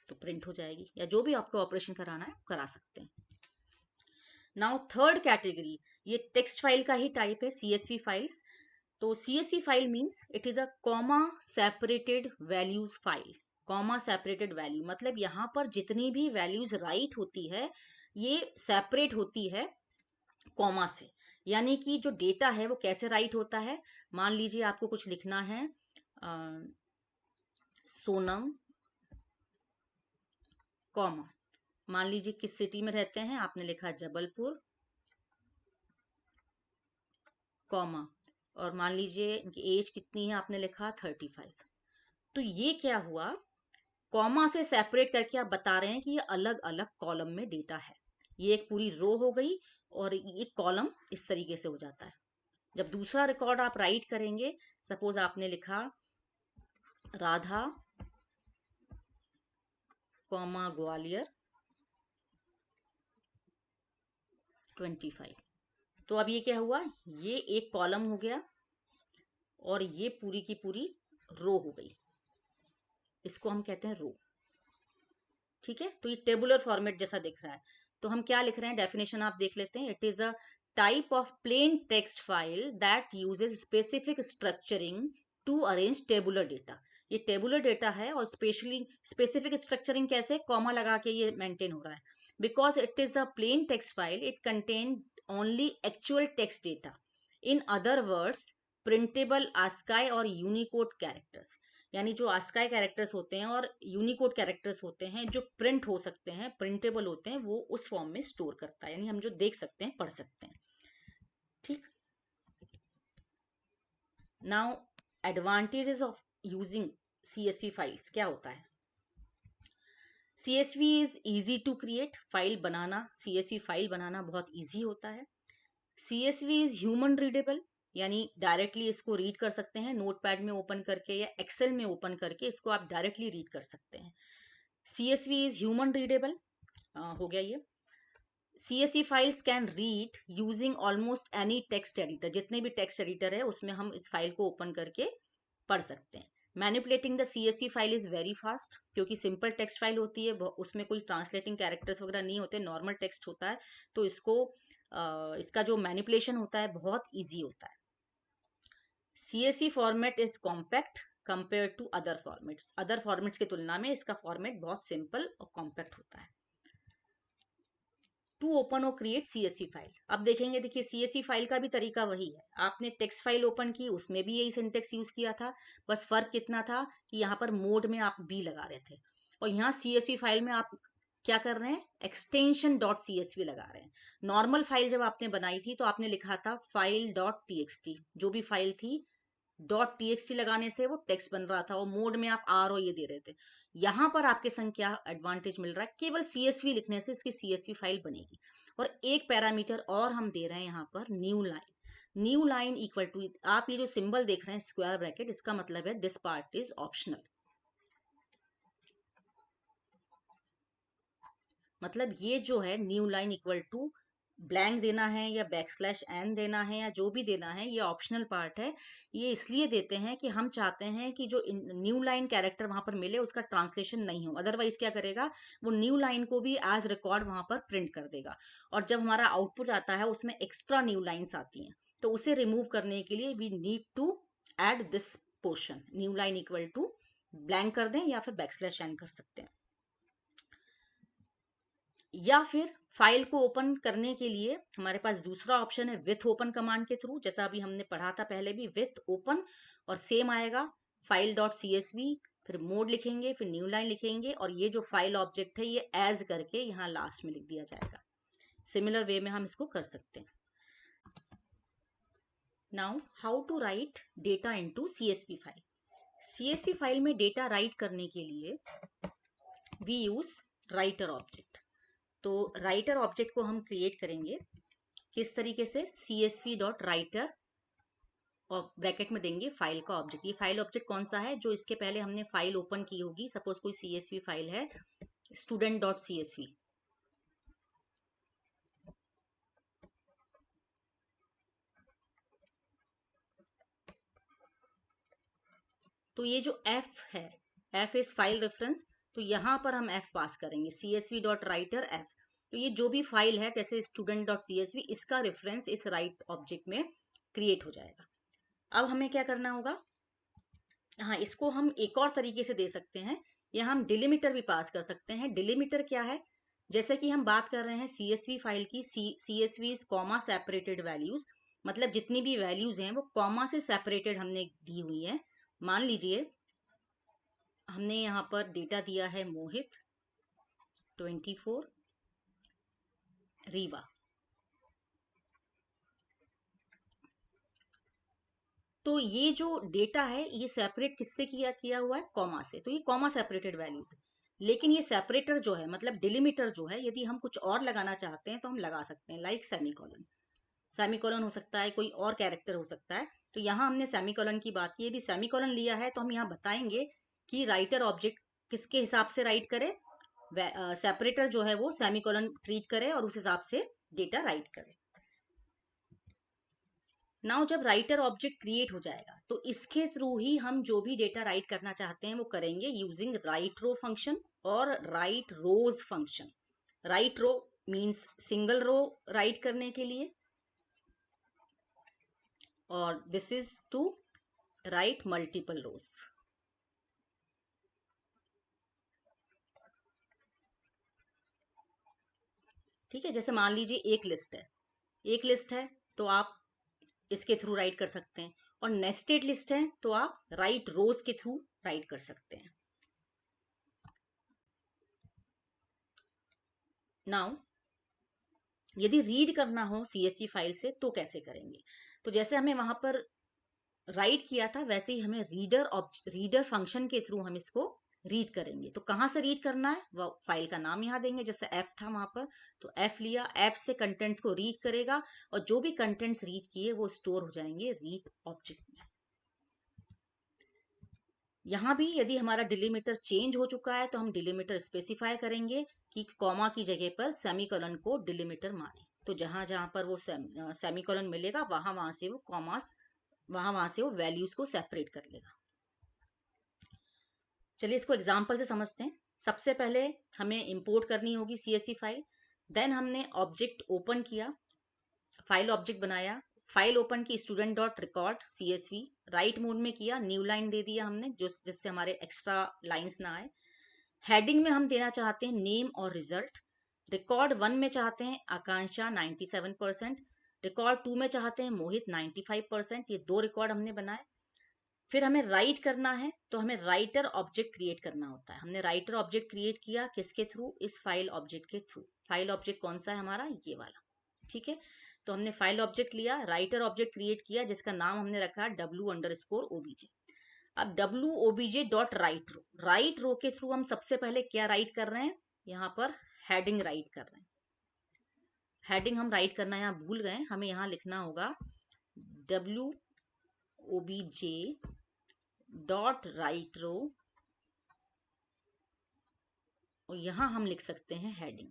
तो प्रिंट हो जाएगी, या जो भी आपको ऑपरेशन कराना है करा सकते हैं। नाउ थर्ड कैटेगरी, ये टेक्स्ट फाइल का ही टाइप है, CSV फाइल्स। तो CSV file means it is a comma separated values file. Comma separated value मतलब यहाँ पर जितनी भी वैल्यूज राइट होती है ये सेपरेट होती है कॉमा से। यानी कि जो डेटा है वो कैसे राइट होता है, मान लीजिए आपको कुछ लिखना है, सोनम कॉमा, मान लीजिए किस सिटी में रहते हैं, आपने लिखा जबलपुर कॉमा, और मान लीजिए इनकी एज कितनी है, आपने लिखा 35। तो ये क्या हुआ? कॉमा से सेपरेट करके आप बता रहे हैं कि ये अलग अलग कॉलम में डेटा है। ये एक पूरी रो हो गई और ये कॉलम इस तरीके से हो जाता है। जब दूसरा रिकॉर्ड आप राइट करेंगे, सपोज आपने लिखा राधा कॉमा ग्वालियर 25, तो अब ये क्या हुआ? ये एक कॉलम हो गया और ये पूरी की पूरी रो हो गई, इसको हम कहते हैं रो। ठीक है, तो ये टेबुलर फॉर्मेट जैसा दिख रहा है। तो हम क्या लिख रहे हैं, डेफिनेशन आप देख लेते हैं। It is a type of plain text file that uses specific structuring to arrange tabular data. ये टेबुलर डेटा है और स्पेशली स्पेसिफिक स्ट्रक्चरिंग कैसे, कॉमा लगा के ये मेंटेन हो रहा है। Because it is a plain text file, it contain only actual text data. In other words printable ASCII और यूनिकोड कैरेक्टर्स, यानी जो आस्काई कैरेक्टर्स होते हैं और यूनिकोड कैरेक्टर्स होते हैं जो प्रिंट हो सकते हैं, प्रिंटेबल होते हैं, वो उस फॉर्म में स्टोर करता है, यानी हम जो देख सकते हैं, पढ़ सकते हैं। ठीक। Now advantages of using CSV files क्या होता है? CSV is easy to create, file बनाना, CSV फाइल बनाना बहुत इजी होता है। CSV इज ह्यूमन रीडेबल, यानी डायरेक्टली इसको रीड कर सकते हैं, नोटपैड में ओपन करके या एक्सेल में ओपन करके इसको आप डायरेक्टली रीड कर सकते हैं। CSV इज ह्यूमन रीडेबल हो गया ये। CSV files can read using almost any text editor, जितने भी टेक्स्ट एडिटर है उसमें हम इस फाइल को ओपन करके पढ़ सकते हैं। Manipulating the CSV file is very fast, क्योंकि सिंपल टेक्स्ट फाइल होती है, उसमें कोई ट्रांसलेटिंग कैरेक्टर्स वगैरह नहीं होते, नॉर्मल टेक्स्ट होता है, तो इसका जो मैनिपुलेशन होता है बहुत ईजी होता है। CSV format is compact compare to other formats, other formats की तुलना में इसका फॉर्मेट बहुत सिंपल और कॉम्पैक्ट होता है। टू ओपन और क्रिएट CSV फाइल, अब देखेंगे, देखिए CSV फाइल का भी तरीका वही है, आपने टेक्स्ट फाइल ओपन की, उसमें भी यही सिंटेक्स यूज किया था, बस फर्क कितना था कि यहाँ पर मोड में आप बी लगा रहे थे, और यहाँ CSV फाइल में आप क्या कर रहे हैं, एक्सटेंशन .csv लगा रहे हैं। नॉर्मल फाइल जब आपने बनाई थी तो आपने लिखा था फाइल .txt, जो भी फाइल थी .txt लगाने से वो टेक्स्ट बन रहा था, और मोड में आप आर ये दे रहे थे। यहाँ पर आपके संग क्या एडवांटेज मिल रहा है, केवल CSV लिखने से इसकी CSV फाइल बनेगी। और एक पैरामीटर और हम दे रहे हैं यहाँ पर, new line. New line equal to, आप ये जो सिंबल देख रहे हैं स्क्वायर ब्रैकेट, इसका मतलब है दिस पार्ट इज ऑप्शनल, मतलब ये जो है new line equal to blank देना है या \n देना है या जो भी देना है, ये ऑप्शनल पार्ट है। ये इसलिए देते हैं कि हम चाहते हैं कि जो न्यू लाइन कैरेक्टर वहां पर मिले उसका ट्रांसलेशन नहीं हो, अदरवाइज क्या करेगा, वो न्यू लाइन को भी एज रिकॉर्ड वहां पर प्रिंट कर देगा, और जब हमारा आउटपुट आता है उसमें एक्स्ट्रा न्यू लाइन्स आती हैं, तो उसे रिमूव करने के लिए we need to add this portion, new line equal to blank कर दें या फिर \n कर सकते हैं। या फिर फाइल को ओपन करने के लिए हमारे पास दूसरा ऑप्शन है विथ ओपन कमांड के थ्रू, जैसा अभी हमने पढ़ा था पहले भी, विथ ओपन, और सेम आएगा फाइल .csv, फिर मोड लिखेंगे, फिर न्यू लाइन लिखेंगे, और ये जो फाइल ऑब्जेक्ट है ये एज करके यहाँ लास्ट में लिख दिया जाएगा। सिमिलर वे में हम इसको कर सकते हैं। Now how to write data into CSV file. CSV file में डेटा राइट करने के लिए वी यूज राइटर ऑब्जेक्ट। तो राइटर ऑब्जेक्ट को हम क्रिएट करेंगे किस तरीके से, CSV.writer और ब्रैकेट में देंगे फाइल का ऑब्जेक्ट। ये फाइल ऑब्जेक्ट कौन सा है, जो इसके पहले हमने फाइल ओपन की होगी, सपोज कोई CSV फाइल है student.csv, तो ये जो F है, F इज फाइल रेफरेंस, तो यहाँ पर हम F पास करेंगे, CSV.writer F। तो ये जो भी फाइल है जैसे student.csv, इसका रेफरेंस इस राइट ऑब्जेक्ट में क्रिएट हो जाएगा। अब हमें क्या करना होगा, हाँ, इसको हम एक और तरीके से दे सकते हैं, या हम डिलिमीटर भी पास कर सकते हैं। डिलिमीटर क्या है, जैसे कि हम बात कर रहे हैं CSV फाइल की, CSV कॉमा सेपरेटेड वैल्यूज, मतलब जितनी भी वैल्यूज हैं वो कॉमा से सेपरेटेड हमने दी हुई है। मान लीजिए हमने यहाँ पर डेटा दिया है मोहित 24 रीवा, तो ये जो डेटा है ये सेपरेट किससे किया हुआ है, कॉमा से, तो ये कॉमा सेपरेटेड वैल्यूज है। लेकिन ये सेपरेटर जो है, मतलब डिलिमीटर जो है, यदि हम कुछ और लगाना चाहते हैं तो हम लगा सकते हैं, लाइक सेमीकोलन। सेमीकोलन हो सकता है, कोई और कैरेक्टर हो सकता है, तो यहाँ हमने सेमीकोलन की बात की। यदि सेमीकोलन लिया है तो हम यहाँ बताएंगे कि राइटर ऑब्जेक्ट किसके हिसाब से राइट करे, सेपरेटर जो है वो सेमीकोलन ट्रीट करे और उस हिसाब से डेटा राइट करे। नाउ जब राइटर ऑब्जेक्ट क्रिएट हो जाएगा तो इसके थ्रू ही हम जो भी डेटा राइट करना चाहते हैं वो करेंगे, यूजिंग राइट रो फंक्शन और write rows function. Write row means single row write करने के लिए, और this is to write multiple rows. ठीक है, जैसे मान लीजिए एक लिस्ट है तो आप इसके थ्रू राइट कर सकते हैं, और नेस्टेड लिस्ट है तो आप राइट रोज के थ्रू राइट कर सकते हैं। नाउ यदि रीड करना हो CSV फाइल से तो कैसे करेंगे? तो जैसे हमें वहां पर राइट किया था वैसे ही हमें रीडर फंक्शन के थ्रू हम इसको रीड करेंगे। तो कहाँ से रीड करना है, वो फाइल का नाम यहाँ देंगे, जैसे एफ था वहां पर तो एफ लिया, एफ से कंटेंट्स को रीड करेगा और जो भी कंटेंट्स रीड किए वो स्टोर हो जाएंगे रीड ऑब्जेक्ट में। यहाँ भी यदि हमारा डिलीमीटर चेंज हो चुका है तो हम डिलीमीटर स्पेसिफाई करेंगे कि कॉमा की जगह पर सेमीकोलन को डिलीमीटर माने। तो जहां जहां पर वो सेमीकोलन मिलेगा वहां वहां से वो कॉमास वहां से वो वैल्यूज को सेपरेट कर लेगा। चलिए इसको एग्जाम्पल से समझते हैं। सबसे पहले हमें इंपोर्ट करनी होगी CSV फाइल। देन हमने ऑब्जेक्ट ओपन किया, फाइल ऑब्जेक्ट बनाया, फाइल ओपन की student dot record CSV, right mode में किया, न्यू लाइन दे दिया हमने जो जिससे हमारे एक्स्ट्रा लाइंस ना आए। हेडिंग में हम देना चाहते हैं नेम और रिजल्ट। रिकॉर्ड 1 में चाहते हैं आकांक्षा 97%, रिकॉर्ड 2 में चाहते हैं मोहित 95%। ये 2 रिकॉर्ड हमने बनाए। फिर हमें राइट करना है तो हमें राइटर ऑब्जेक्ट क्रिएट करना होता है। हमने राइटर ऑब्जेक्ट क्रिएट किया किसके थ्रू, इस फाइल ऑब्जेक्ट के थ्रू। फाइल ऑब्जेक्ट कौन सा है हमारा, ये वाला, ठीक है। तो हमने फाइल ऑब्जेक्ट लिया, राइटर ऑब्जेक्ट क्रिएट किया जिसका नाम हमने रखा W_OBJ। अब W_OBJ.WriteRow, राइट रो के थ्रू हम सबसे पहले क्या राइट कर रहे हैं, यहाँ पर हेडिंग राइट कर रहे हैं। हेडिंग हम राइट करना यहाँ भूल गए, हमें यहाँ लिखना होगा W_OBJ.WriteRow और यहाँ हम लिख सकते हैं हेडिंग।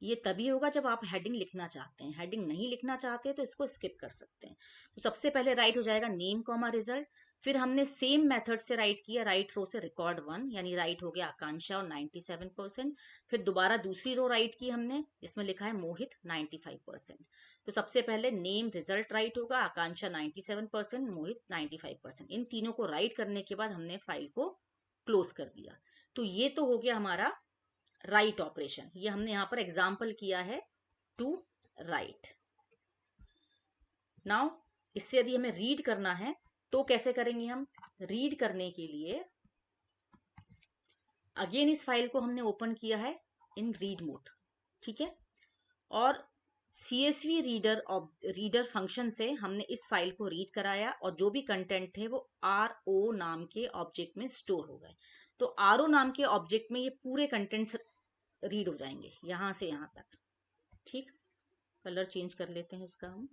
ये तभी होगा जब आप हेडिंग लिखना चाहते हैं, हेडिंग नहीं लिखना चाहते तो इसको स्किप कर सकते हैं। तो सबसे पहले राइट हो जाएगा नेम कॉमा रिजल्ट। फिर हमने सेम मेथड से राइट किया, राइट रो से रिकॉर्ड 1 यानी राइट हो गया आकांक्षा और 97%। फिर दोबारा दूसरी रो राइट की हमने, इसमें लिखा है मोहित 95%। तो सबसे पहले नेम रिजल्ट राइट होगा, आकांक्षा 97%, मोहित 95%। इन तीनों को राइट करने के बाद हमने फाइल को क्लोज कर दिया। तो ये तो हो गया हमारा राइट ऑपरेशन। ये हमने यहां पर एग्जाम्पल किया है टू राइट। नाउ इससे यदि हमें रीड करना है तो कैसे करेंगे हम? रीड करने के लिए अगेन इस फाइल को हमने ओपन किया है इन रीड मोड, ठीक है। और CSV रीडर फंक्शन से हमने इस फाइल को रीड कराया और जो भी कंटेंट थे वो RO नाम के ऑब्जेक्ट में स्टोर हो गए। तो RO नाम के ऑब्जेक्ट में ये पूरे कंटेंट्स रीड हो जाएंगे यहां से यहां तक, ठीक। कलर चेंज कर लेते हैं इसका हम।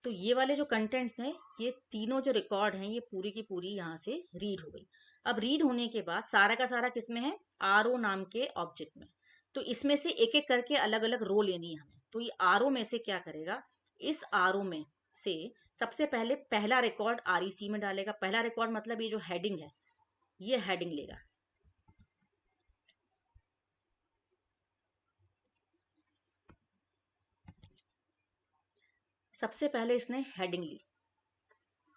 तो ये वाले जो कंटेंट्स हैं, ये तीनों जो रिकॉर्ड हैं, ये पूरी की पूरी यहाँ से रीड हो गई। अब रीड होने के बाद सारा का सारा किस में है, RO नाम के ऑब्जेक्ट में। तो इसमें से एक एक करके अलग अलग रो लेनी है हमें। तो ये RO में से क्या करेगा, इस RO में से सबसे पहले पहला रिकॉर्ड REC में डालेगा। पहला रिकॉर्ड मतलब ये जो हेडिंग है, ये हेडिंग लेगा। सबसे पहले इसने हेडिंग ली,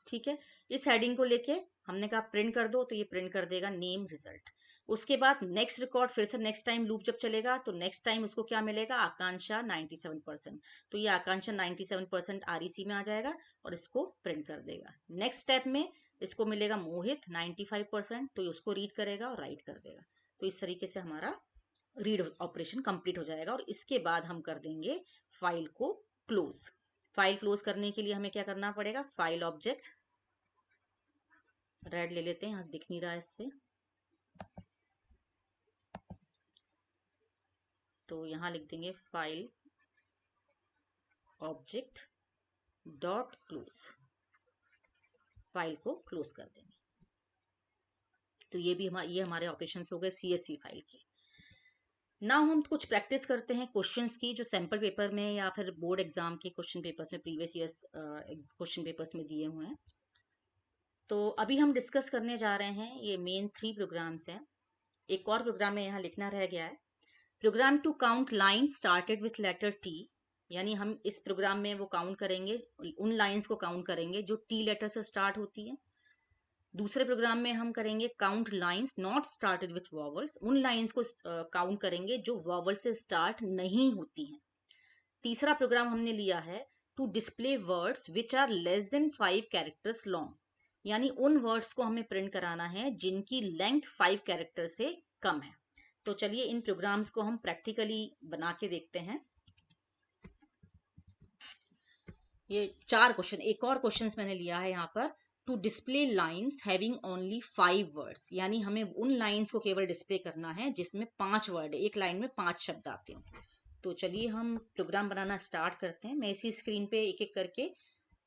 ठीक है। इस हेडिंग को लेके हमने कहा प्रिंट कर दो, तो ये प्रिंट कर देगा नेम रिजल्ट। उसके बाद नेक्स्ट रिकॉर्ड, फिर से नेक्स्ट टाइम लूप जब चलेगा तो नेक्स्ट टाइम उसको क्या मिलेगा, आकांक्षा 97%। तो ये आकांक्षा 97% REC में आ जाएगा और इसको प्रिंट कर देगा। नेक्स्ट स्टेप में इसको मिलेगा मोहित 95%, तो उसको रीड करेगा और राइट कर देगा। तो इस तरीके से हमारा रीड ऑपरेशन कंप्लीट हो जाएगा। और इसके बाद हम कर देंगे फाइल को क्लोज। फाइल क्लोज करने के लिए हमें क्या करना पड़ेगा, फाइल ऑब्जेक्ट रेड ले लेते हैं, यहाँ दिख नहीं रहा इससे, तो यहाँ लिख देंगे file object dot close, file को क्लोज कर देंगे। तो ये भी ये हमारे ऑपरेशंस हो गए CSV फाइल के। नाउ हम कुछ प्रैक्टिस करते हैं क्वेश्चंस की जो सैंपल पेपर में या फिर बोर्ड एग्जाम के क्वेश्चन पेपर्स में, प्रीवियस ईयर्स क्वेश्चन पेपर्स में दिए हुए हैं। तो अभी हम डिस्कस करने जा रहे हैं, ये मेन 3 प्रोग्राम्स हैं। एक और प्रोग्राम में यहाँ लिखना रह गया है, program to count line started with letter T। यानी हम इस प्रोग्राम में वो काउंट करेंगे, उन लाइंस को काउंट करेंगे जो T लेटर से स्टार्ट होती है। दूसरे प्रोग्राम में हम करेंगे count lines not started with vowels, उन लाइंस को काउंट करेंगे जो वॉवल से स्टार्ट नहीं होती हैं। तीसरा प्रोग्राम हमने लिया है to display words which are less than 5 characters long, यानी उन वर्ड्स को हमें प्रिंट कराना है जिनकी लेंथ 5 कैरेक्टर से कम है। तो चलिए इन प्रोग्राम्स को हम प्रैक्टिकली बना के देखते हैं। ये 4 क्वेश्चन, एक और क्वेश्चन मैंने लिया है यहाँ पर, to display lines having only 5 words, यानी हमें उन लाइन्स को केवल डिस्प्ले करना है जिसमें 5 वर्ड है, एक लाइन में 5 शब्द आते हो। तो चलिए हम प्रोग्राम बनाना स्टार्ट करते हैं। मैं इसी स्क्रीन पे एक एक करके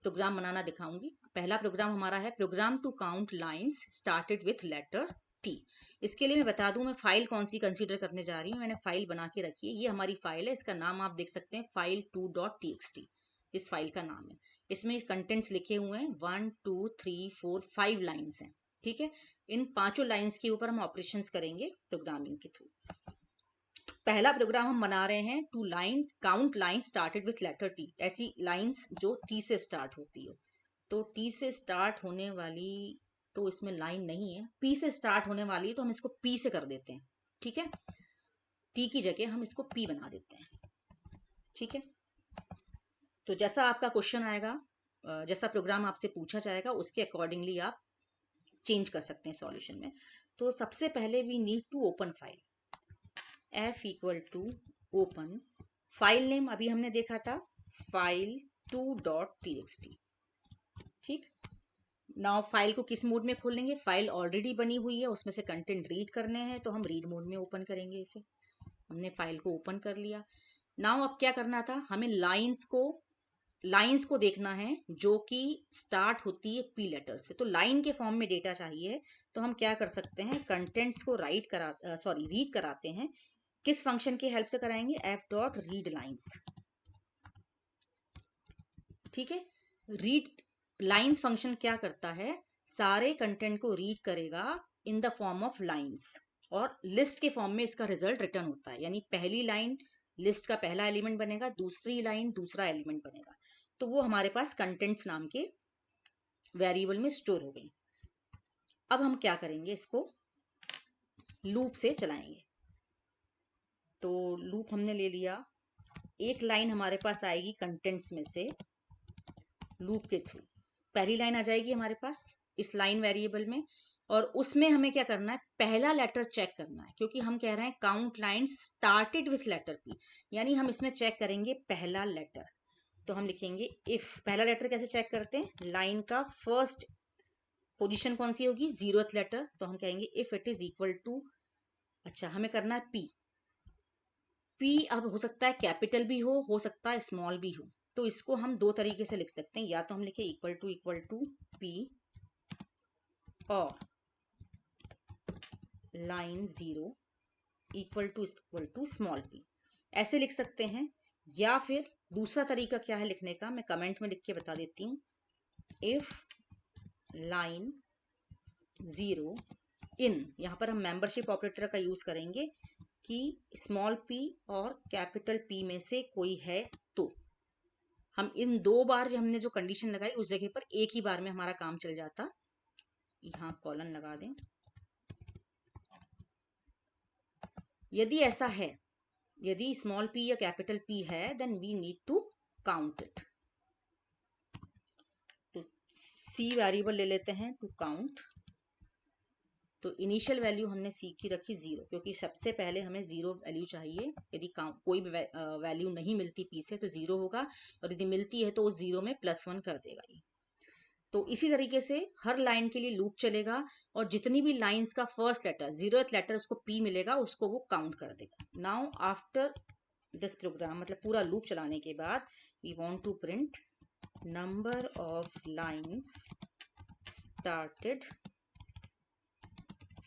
प्रोग्राम बनाना दिखाऊंगी। पहला प्रोग्राम हमारा है program to count lines started with letter T. इसके लिए मैं बता दूं मैं फाइल कौन सी कंसीडर करने जा रही हूँ। मैंने फाइल बना के रखी है, ये हमारी फाइल है, इसका नाम आप देख सकते हैं file2.txt, इस फाइल का नाम है। इसमें कंटेंट्स लिखे हुए हैं 1 2 3 4 5 लाइन्स हैं, ठीक है। इन 5 लाइन्स के ऊपर हम ऑपरेशंस करेंगे प्रोग्रामिंग के थ्रू। पहला प्रोग्राम हम बना रहे हैं to line count line started with letter T, ऐसी लाइंस जो टी से स्टार्ट होती हो। तो टी से स्टार्ट होने वाली, तो इसमें लाइन नहीं है, पी से स्टार्ट होने वाली है, तो हम इसको पी से कर देते हैं, ठीक है। टी की जगह हम इसको पी बना देते हैं, ठीक है। तो जैसा आपका क्वेश्चन आएगा, जैसा प्रोग्राम आपसे पूछा जाएगा, उसके अकॉर्डिंगली आप चेंज कर सकते हैं सॉल्यूशन में। तो सबसे पहले we need to open file, f equal to open file name, अभी हमने देखा था file2.txt, ठीक। नाउ फाइल को किस मोड में खोलेंगे, फाइल ऑलरेडी बनी हुई है, उसमें से कंटेंट रीड करने हैं, तो हम रीड मोड में ओपन करेंगे इसे। हमने फाइल को ओपन कर लिया। नाउ अब क्या करना था, हमें लाइंस को देखना है जो कि स्टार्ट होती है पी लेटर से। तो लाइन के फॉर्म में डेटा चाहिए, तो हम क्या कर सकते हैं, कंटेंट्स को रीड कराते हैं। किस फंक्शन की हेल्प से कराएंगे, f.readlines, ठीक है। रीड लाइंस फंक्शन क्या करता है, सारे कंटेंट को रीड करेगा इन द फॉर्म ऑफ लाइंस, और लिस्ट के फॉर्म में इसका रिजल्ट रिटर्न होता है, यानी पहली लाइन लिस्ट का पहला एलिमेंट बनेगा, दूसरी लाइन दूसरा एलिमेंट बनेगा। तो वो हमारे पास कंटेंट्स नाम के वेरिएबल में स्टोर हो गई। अब हम क्या करेंगे, इसको लूप से चलाएंगे। तो लूप हमने ले लिया, एक लाइन हमारे पास आएगी कंटेंट्स में से लूप के थ्रू। पहली लाइन आ जाएगी हमारे पास इस लाइन वेरिएबल में, और उसमें हमें क्या करना है, पहला लेटर चेक करना है, क्योंकि हम कह रहे हैं count line started with letter P, यानी हम इसमें चेक करेंगे पहला लेटर। तो हम लिखेंगे इफ, पहला लेटर कैसे चेक करते हैं, लाइन का फर्स्ट पोजीशन कौन सी होगी, 0th लेटर, तो हम कहेंगे if it is equal to, अच्छा हमें करना है पी। पी अब हो सकता है कैपिटल भी हो सकता है स्मॉल भी हो, तो इसको हम दो तरीके से लिख सकते हैं, या तो हम लिखे इक्वल टू पी और line 0 equal to small P, ऐसे लिख सकते हैं। या फिर दूसरा तरीका क्या है लिखने का, मैं कमेंट में लिख के बता देती हूँ, इफ लाइन 0 इन, यहाँ पर हम मेंबरशिप ऑपरेटर का यूज करेंगे कि स्मॉल पी और कैपिटल पी में से कोई है, तो हम इन दो बार जो हमने जो कंडीशन लगाई उस जगह पर एक ही बार में हमारा काम चल जाता। यहाँ कॉलन लगा दें, यदि ऐसा है, यदि स्मॉल पी या कैपिटल पी है, then we need to count it. तो सी वेरिएबल ले लेते हैं टू काउंट। तो इनिशियल वैल्यू हमने सी की रखी 0, क्योंकि सबसे पहले हमें 0 वैल्यू चाहिए। यदि कोई भी वैल्यू नहीं मिलती पी से तो 0 होगा, और यदि मिलती है तो उस 0 में +1 कर देगा ये। तो इसी तरीके से हर लाइन के लिए लूप चलेगा, और जितनी भी लाइंस का फर्स्ट लेटर 0th लेटर उसको पी मिलेगा, उसको वो काउंट कर देगा। नाउ आफ्टर दिस प्रोग्राम, मतलब पूरा लूप चलाने के बाद, we want to print number of lines started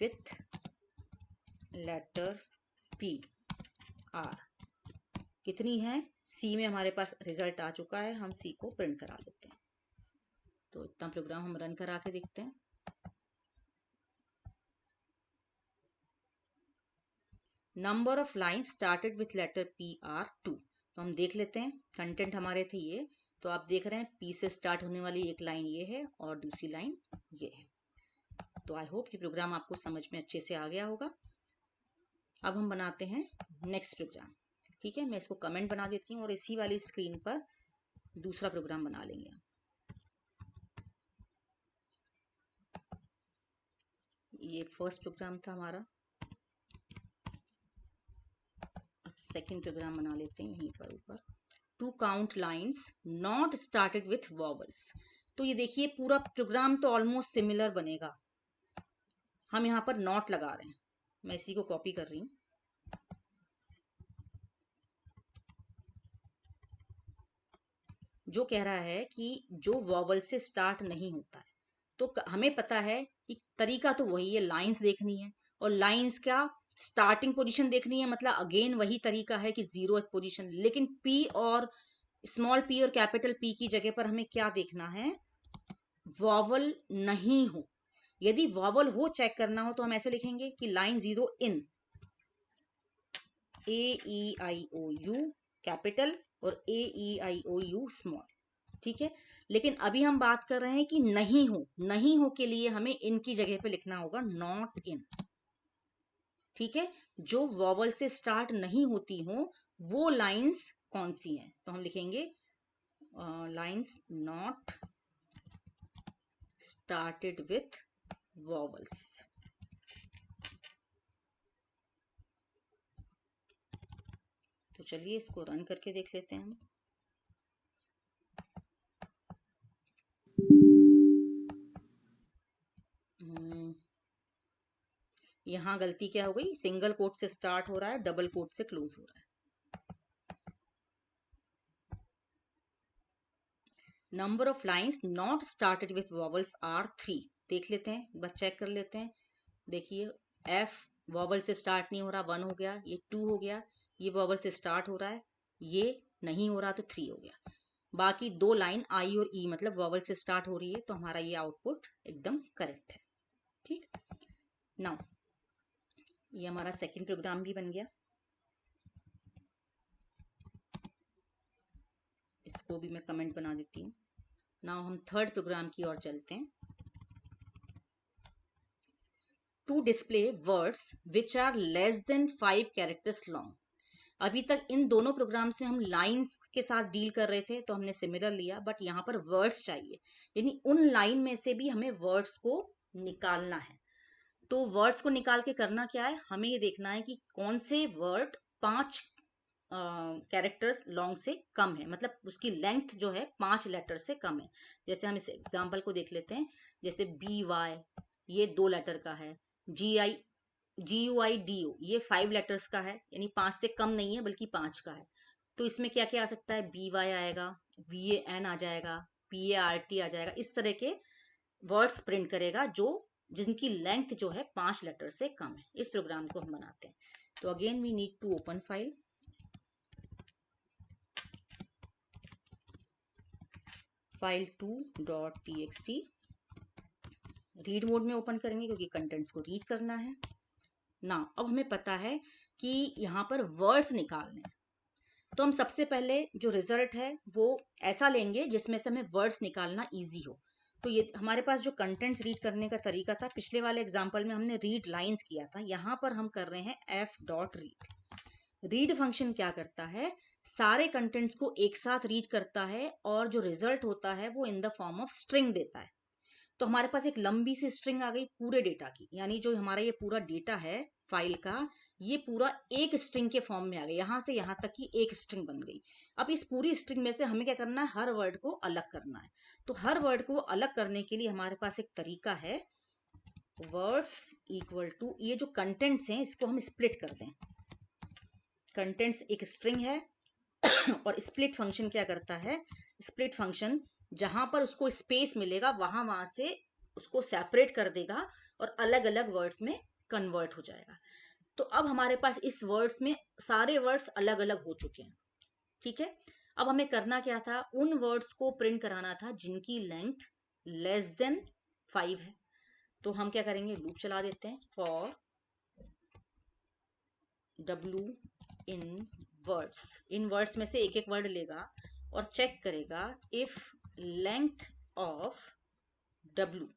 with letter P are, कितनी है, सी में हमारे पास रिजल्ट आ चुका है, हम सी को प्रिंट करा लेते हैं। तो इतना प्रोग्राम हम रन करा के देखते हैं। Number of line started with letter P are 2। तो हम देख लेते हैं, कंटेंट हमारे थे ये, तो आप देख रहे हैं पी से स्टार्ट होने वाली एक लाइन ये है और दूसरी लाइन ये है। तो आई होप ये प्रोग्राम आपको समझ में अच्छे से आ गया होगा। अब हम बनाते हैं नेक्स्ट प्रोग्राम। ठीक है, मैं इसको कमेंट बना देती हूँ और इसी वाली स्क्रीन पर दूसरा प्रोग्राम बना लेंगे। ये फर्स्ट प्रोग्राम था हमारा। अब सेकंड प्रोग्राम बना लेते हैं यहीं पर ऊपर। To count lines not started with vowels. तो ये देखिए पूरा प्रोग्राम तो ऑलमोस्ट सिमिलर बनेगा। हम यहाँ पर नॉट लगा रहे हैं, मैं इसी को कॉपी कर रही हूँ। जो कह रहा है कि जो वॉवल से स्टार्ट नहीं होता है, तो हमें पता है कि तरीका तो वही है, लाइंस देखनी है और लाइंस का स्टार्टिंग पोजीशन देखनी है, मतलब अगेन वही तरीका है कि 0th पोजीशन। लेकिन पी और स्मॉल पी और कैपिटल पी की जगह पर हमें क्या देखना है, वॉवल नहीं हो। यदि वॉवल हो चेक करना हो तो हम ऐसे लिखेंगे कि लाइन 0 इन AEIOU कैपिटल और AEIOU स्मॉल। ठीक है, लेकिन अभी हम बात कर रहे हैं कि नहीं हो। नहीं हो के लिए हमें इन की जगह पे लिखना होगा नॉट इन। ठीक है, जो वॉवल से स्टार्ट नहीं होती हो वो लाइंस कौन सी हैं, तो हम लिखेंगे lines not started with vowels. तो चलिए इसको रन करके देख लेते हैं हम। यहाँ गलती क्या हो गई, सिंगल कोट से स्टार्ट हो रहा है, डबल कोट से क्लोज हो रहा है। Number of lines not started with vowels are 3। देख लेते हैं, बस चेक कर लेते हैं। देखिए एफ वॉवल से स्टार्ट नहीं हो रहा, 1 हो गया, ये 2 हो गया, ये वॉवल से स्टार्ट हो रहा है, ये नहीं हो रहा तो 3 हो गया। बाकी 2 लाइन आई और ई मतलब वॉवल से स्टार्ट हो रही है, तो हमारा ये आउटपुट एकदम करेक्ट है। ठीक, नाउ ये हमारा सेकंड प्रोग्राम भी बन गया। इसको भी मैं कमेंट बना देती हूँ। नाउ हम थर्ड प्रोग्राम की ओर चलते हैं। To display words which are less than 5 characters long. अभी तक इन दोनों प्रोग्राम्स में हम लाइंस के साथ डील कर रहे थे तो हमने सिमिलर लिया, बट यहाँ पर वर्ड्स चाहिए, यानी उन लाइन में से भी हमें वर्ड्स को निकालना है। तो वर्ड्स को निकाल के करना क्या है, हमें ये देखना है कि कौन से वर्ड 5 कैरेक्टर्स लॉन्ग से कम है, मतलब उसकी लेंथ जो है 5 लेटर से कम है। जैसे हम इस एग्जाम्पल को देख लेते हैं, जैसे BY ये 2 लेटर का है, GUIDO ये 5 लेटर्स का है, यानी 5 से कम नहीं है बल्कि 5 का है। तो इसमें क्या क्या आ सकता है, BY आएगा, VAN आ जाएगा, PART आ जाएगा। इस तरह के वर्ड्स प्रिंट करेगा जो जिनकी लेंथ जो है 5 लेटर से कम है। इस प्रोग्राम को हम बनाते हैं। तो again we need to open file, file2.txt। Read mode में ओपन करेंगे क्योंकि कंटेंट्स को रीड करना है ना। अब हमें पता है कि यहाँ पर वर्ड्स निकालने हैं, तो हम सबसे पहले जो रिजल्ट है वो ऐसा लेंगे जिसमें से हमें वर्ड्स निकालना इजी हो। तो ये हमारे पास जो कंटेंट्स रीड करने का तरीका था, पिछले वाले एग्जाम्पल में हमने रीड लाइंस किया था, यहाँ पर हम कर रहे हैं f.read। रीड फंक्शन क्या करता है, सारे कंटेंट्स को एक साथ रीड करता है और जो रिजल्ट होता है वो इन द फॉर्म ऑफ स्ट्रिंग देता है। तो हमारे पास एक लंबी सी स्ट्रिंग आ गई पूरे डेटा की, यानी जो हमारा ये पूरा डेटा है फाइल का, ये पूरा एक स्ट्रिंग के फॉर्म में आ गया, यहाँ से यहाँ तक की एक स्ट्रिंग बन गई। अब इस पूरी स्ट्रिंग में से हमें क्या करना है, हर वर्ड को अलग करना है। तो हर वर्ड को अलग करने के लिए हमारे पास एक तरीका है, वर्ड्स इक्वल टू ये जो कंटेंट्स हैं इसको हम स्प्लिट कर दें। कंटेंट्स एक स्ट्रिंग है और स्प्लिट फंक्शन क्या करता है, स्प्लिट फंक्शन जहां पर उसको स्पेस मिलेगा वहां से उसको सेपरेट कर देगा और अलग अलग वर्ड्स में कन्वर्ट हो जाएगा। तो अब हमारे पास इस वर्ड्स में सारे वर्ड्स अलग अलग हो चुके हैं। ठीक है, अब हमें करना क्या था, उन वर्ड्स को प्रिंट कराना था जिनकी लेंथ लेस देन 5 है। तो हम क्या करेंगे, लूप चला देते हैं, फॉर W इन वर्ड्स में से एक एक वर्ड लेगा और चेक करेगा इफ लेंथ ऑफ W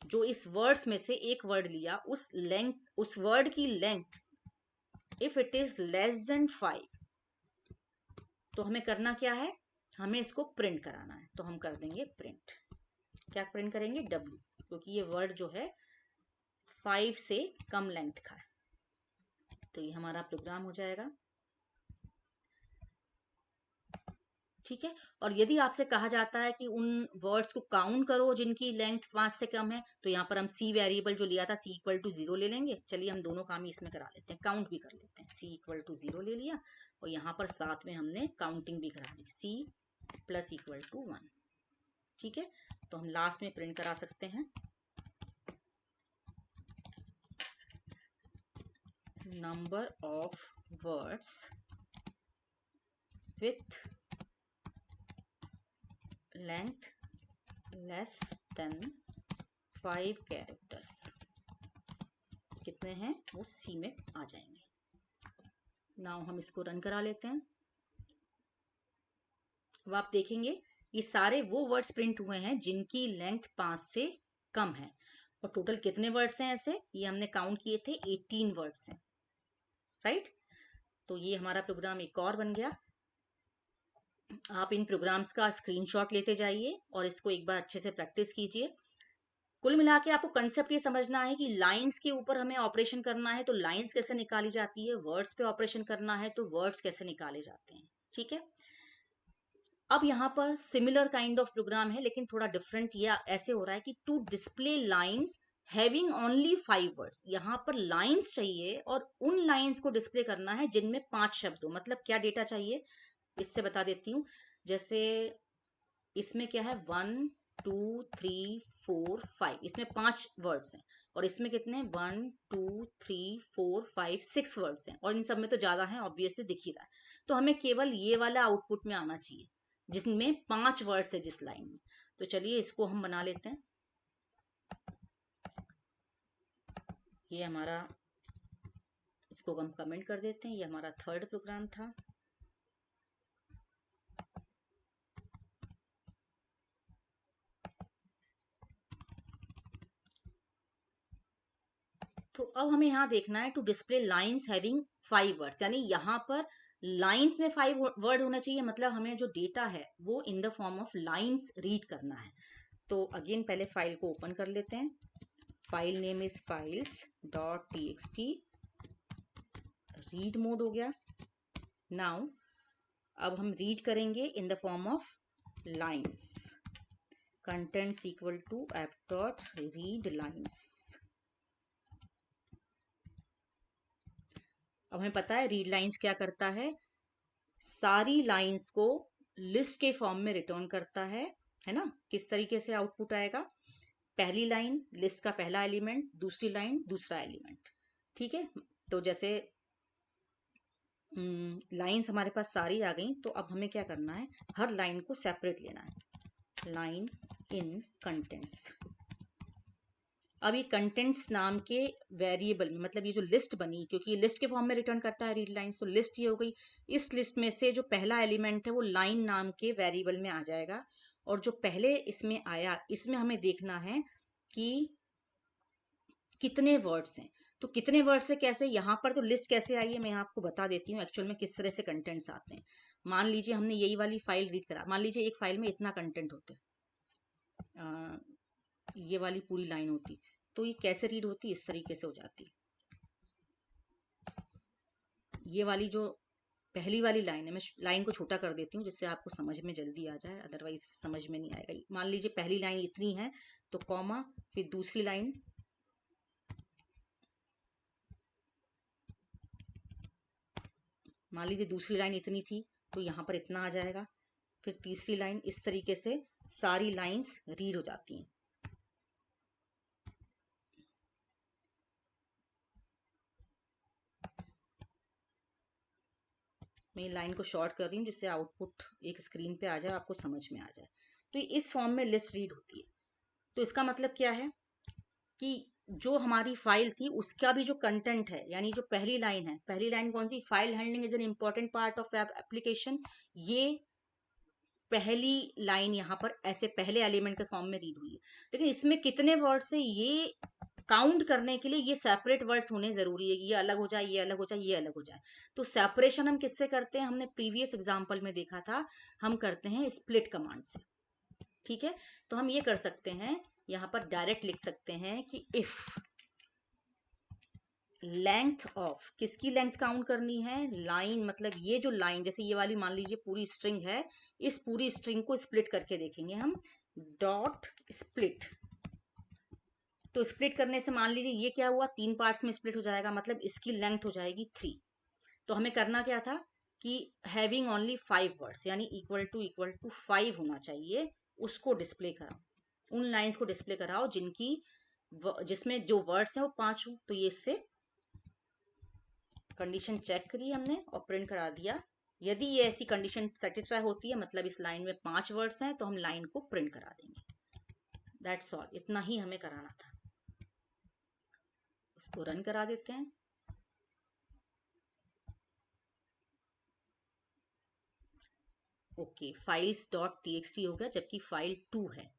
जो इस वर्ड्स में से एक वर्ड लिया, उस वर्ड की length if it is less than 5, तो हमें करना क्या है, हमें इसको प्रिंट कराना है। तो हम कर देंगे प्रिंट, क्या प्रिंट करेंगे, W, क्योंकि ये वर्ड जो है 5 से कम लेंथ का है। तो ये हमारा प्रोग्राम हो जाएगा, ठीक है। और यदि आपसे कहा जाता है कि उन वर्ड्स को काउंट करो जिनकी लेंथ 5 से कम है, तो यहाँ पर हम C वेरिएबल जो लिया था C इक्वल टू 0 ले लेंगे। चलिए हम दोनों काम ही इसमें करा लेते हैं, काउंट भी कर लेते हैं। C इक्वल टू 0 ले लिया और यहाँ पर साथ में हमने काउंटिंग भी करा दी, C प्लस इक्वल टू 1, ठीक है। तो हम लास्ट में प्रिंट करा सकते हैं number of words with length less than 5 characters कितने हैं, वो C में आ जाएंगे। नाउ हम इसको रन करा लेते हैं। अब आप देखेंगे ये सारे वो वर्ड्स प्रिंट हुए हैं जिनकी लेंथ 5 से कम है। और टोटल कितने वर्ड्स हैं ऐसे, ये हमने काउंट किए थे, 18 वर्ड्स हैं, राइट। तो ये हमारा प्रोग्राम एक और बन गया। आप इन प्रोग्राम्स का स्क्रीनशॉट लेते जाइए और इसको एक बार अच्छे से प्रैक्टिस कीजिए। कुल मिला के आपको कंसेप्ट ये समझना है कि लाइंस के ऊपर हमें ऑपरेशन करना है तो लाइंस कैसे निकाली जाती है, वर्ड्स पे ऑपरेशन करना है तो वर्ड्स कैसे निकाले जाते हैं, ठीक है। अब यहाँ पर सिमिलर काइंड ऑफ प्रोग्राम है लेकिन थोड़ा डिफरेंट, या ऐसे हो रहा है कि to display lines having only 5 words, यहाँ पर लाइंस चाहिए और उन लाइंस को डिस्प्ले करना है जिनमें 5 शब्द हो। मतलब क्या डेटा चाहिए, इससे बता देती हूँ। जैसे इसमें क्या है, 1 2 3 4 5, इसमें 5 वर्ड्स हैं। और इसमें कितने, 1 2 3 4 5 6 वर्ड्स हैं, और इन सब में तो ज्यादा है, ऑब्वियसली दिख ही रहा है। तो हमें केवल ये वाला आउटपुट में आना चाहिए जिसमें 5 वर्ड्स है जिस लाइन में। तो चलिए इसको हम बना लेते हैं। ये हमारा, इसको हम कमेंट कर देते हैं, ये हमारा थर्ड प्रोग्राम था। तो अब हमें यहाँ देखना है to display lines having 5 words, यानी यहाँ पर लाइंस में 5 वर्ड होना चाहिए। मतलब हमें जो डेटा है वो इन the form of lines read करना है। तो अगेन पहले फाइल को ओपन कर लेते हैं। File name is files.txt, read mode हो गया। नाउ अब हम रीड करेंगे in the form of lines, contents equal to app.read lines। अब हमें पता है रीड लाइंस क्या करता है, सारी लाइंस को लिस्ट के फॉर्म में रिटर्न करता है ना। किस तरीके से आउटपुट आएगा, पहली लाइन लिस्ट का पहला एलिमेंट, दूसरी लाइन दूसरा एलिमेंट, ठीक है। तो जैसे लाइंस हमारे पास सारी आ गई, तो अब हमें क्या करना है, हर लाइन को सेपरेट लेना है। लाइन इन कंटेंट्स, अब ये कंटेंट्स नाम के वेरिएबल में, मतलब ये जो लिस्ट बनी, क्योंकि ये लिस्ट के फॉर्म में रिटर्न करता है रीड लाइंस, तो लिस्ट ये हो गई। इस लिस्ट में से जो पहला एलिमेंट है वो लाइन नाम के वेरिएबल में आ जाएगा, और जो पहले इसमें आया इसमें हमें देखना है कि कितने वर्ड्स हैं। तो कितने वर्ड्स है कैसे, यहाँ पर तो लिस्ट कैसे आई है मैं आपको बता देती हूँ एक्चुअल में किस तरह से कंटेंट्स आते हैं। मान लीजिए हमने यही वाली फाइल रीड करा, मान लीजिए एक फाइल में इतना कंटेंट होते, ये वाली पूरी लाइन होती, तो ये कैसे रीड होती, इस तरीके से हो जाती। ये वाली जो पहली वाली लाइन है, मैं लाइन को छोटा कर देती हूँ जिससे आपको समझ में जल्दी आ जाए, अदरवाइज समझ में नहीं आएगा। मान लीजिए पहली लाइन इतनी है, तो कॉमा, फिर दूसरी लाइन, मान लीजिए दूसरी लाइन इतनी थी तो यहाँ पर इतना आ जाएगा, फिर तीसरी लाइन, इस तरीके से सारी लाइंस रीड हो जाती हैं। मैं लाइन को शॉर्ट कर रही हूँ जिससे आउटपुट एक स्क्रीन पे आ जाए, आपको समझ में आ जाए। तो इस फॉर्म में लिस्ट रीड होती है। तो इसका मतलब क्या है कि जो हमारी फाइल थी उसका भी जो कंटेंट है, यानी जो पहली लाइन है, पहली लाइन कौन सी, file handling is an important part of application, ये पहली लाइन यहाँ पर ऐसे पहले एलिमेंट के फॉर्म में रीड हुई है, लेकिन इसमें कितने वर्ड्स है ये काउंट करने के लिए ये सेपरेट वर्ड्स होने जरूरी है, ये अलग हो जाए, ये अलग हो जाए, ये अलग हो जाए। तो सेपरेशन हम किससे करते हैं, हमने प्रीवियस एग्जाम्पल में देखा था, हम करते हैं स्प्लिट कमांड से। ठीक है, तो हम ये कर सकते हैं, यहाँ पर डायरेक्ट लिख सकते हैं कि इफ लेंथ ऑफ, किसकी लेंथ काउंट करनी है, लाइन, मतलब ये जो लाइन, जैसे ये वाली मान लीजिए पूरी स्ट्रिंग है, इस पूरी स्ट्रिंग को स्प्लिट करके देखेंगे हम, डॉट स्प्लिट। तो स्प्लिट करने से मान लीजिए ये क्या हुआ, 3 पार्ट्स में स्प्लिट हो जाएगा, मतलब इसकी लेंथ हो जाएगी 3। तो हमें करना क्या था कि हैविंग ओनली 5 वर्ड्स, यानी इक्वल टू 5 होना चाहिए, उसको डिस्प्ले कराओ, उन लाइंस को डिस्प्ले कराओ जिनकी जिसमें जो वर्ड्स हैं वो 5 हो। तो ये इससे कंडीशन चेक करी हमने और प्रिंट करा दिया। यदि ये ऐसी कंडीशन सेटिस्फाई होती है, मतलब इस लाइन में 5 वर्ड्स हैं, तो हम लाइन को प्रिंट करा देंगे। दैट्स ऑल, इतना ही हमें कराना था। उसको रन करा देते हैं। ओके, फाइल्स डॉट टीएक्सटी हो गया, जबकि फाइल 2 है।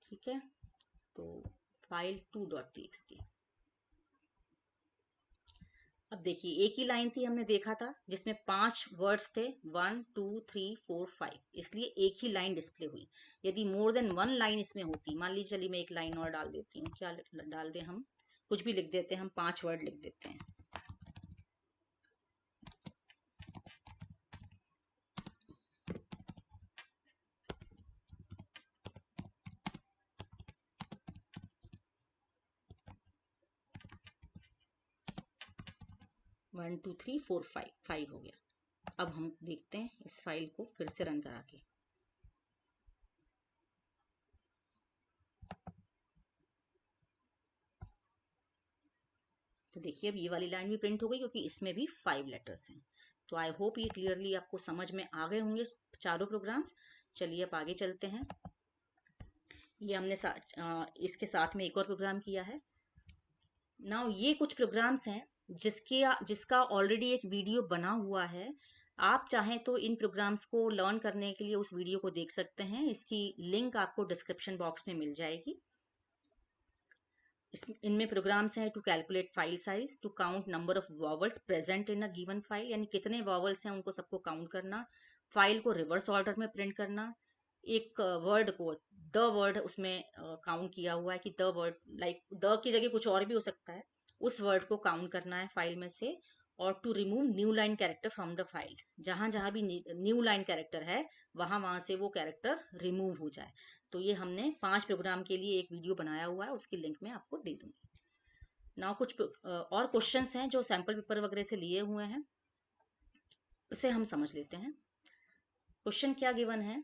ठीक है, तो फाइल 2.txt। अब देखिए, एक ही लाइन थी, हमने देखा था, जिसमें 5 वर्ड्स थे, 1 2 3 4 5, इसलिए एक ही लाइन डिस्प्ले हुई। यदि मोर देन 1 लाइन इसमें होती, मान लीजिए, चलिए मैं एक लाइन और डाल देती हूँ, क्या डाल दें हम, कुछ भी लिख देते हैं, हम 5 वर्ड लिख देते हैं। One two three four five, 5 हो गया। अब हम देखते हैं इस फाइल को फिर से रन करा के। तो देखिए, अब ये वाली लाइन भी प्रिंट हो गई, क्योंकि इसमें भी 5 लेटर्स हैं। तो आई होप ये क्लियरली आपको समझ में आ गए होंगे चारों प्रोग्राम्स। चलिए अब आगे चलते हैं। ये हमने इसके साथ में एक और प्रोग्राम किया है। नाउ ये कुछ प्रोग्राम्स हैं जिसका ऑलरेडी एक वीडियो बना हुआ है। आप चाहें तो इन प्रोग्राम्स को लर्न करने के लिए उस वीडियो को देख सकते हैं, इसकी लिंक आपको डिस्क्रिप्शन बॉक्स में मिल जाएगी। इनमें प्रोग्राम्स हैं to calculate file size, to count number of vowels present in a given file, यानी कितने वॉवल्स हैं उनको सबको काउंट करना, फाइल को रिवर्स ऑर्डर में प्रिंट करना, एक वर्ड को, द वर्ड उसमें काउंट किया हुआ है कि the word, like the key जगह कुछ और भी हो सकता है, उस वर्ड को काउंट करना है फाइल में से, और to remove new line character from the file, जहां जहां भी न्यू लाइन कैरेक्टर है वहां वहां से वो कैरेक्टर रिमूव हो जाए। तो ये हमने 5 प्रोग्राम के लिए एक वीडियो बनाया हुआ है, उसकी लिंक मैं आपको दे दूंगी। नाउ कुछ और क्वेश्चंस हैं जो सैंपल पेपर वगैरह से लिए हुए हैं, उसे हम समझ लेते हैं। क्वेश्चन क्या गिवन है,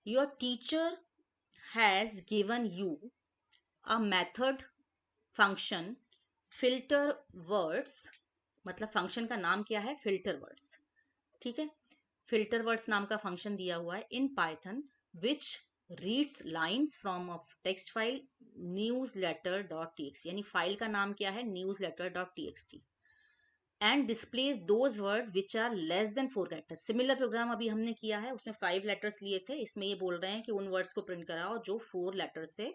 your teacher has given you a method function filter words, मतलब फंक्शन का नाम क्या है, फिल्टर वर्ड्स। ठीक है, फिल्टर वर्ड्स नाम का फंक्शन दिया हुआ है in Python, which reads lines from a text file newsletter.txt, यानी फाइल का नाम क्या है, newsletter.txt, and displays those word which are less than 4 characters. Similar program अभी हमने किया है, उसमें 5 लेटर्स लिए थे, इसमें ये बोल रहे हैं कि उन वर्ड्स को प्रिंट कराओ जो 4 लेटर से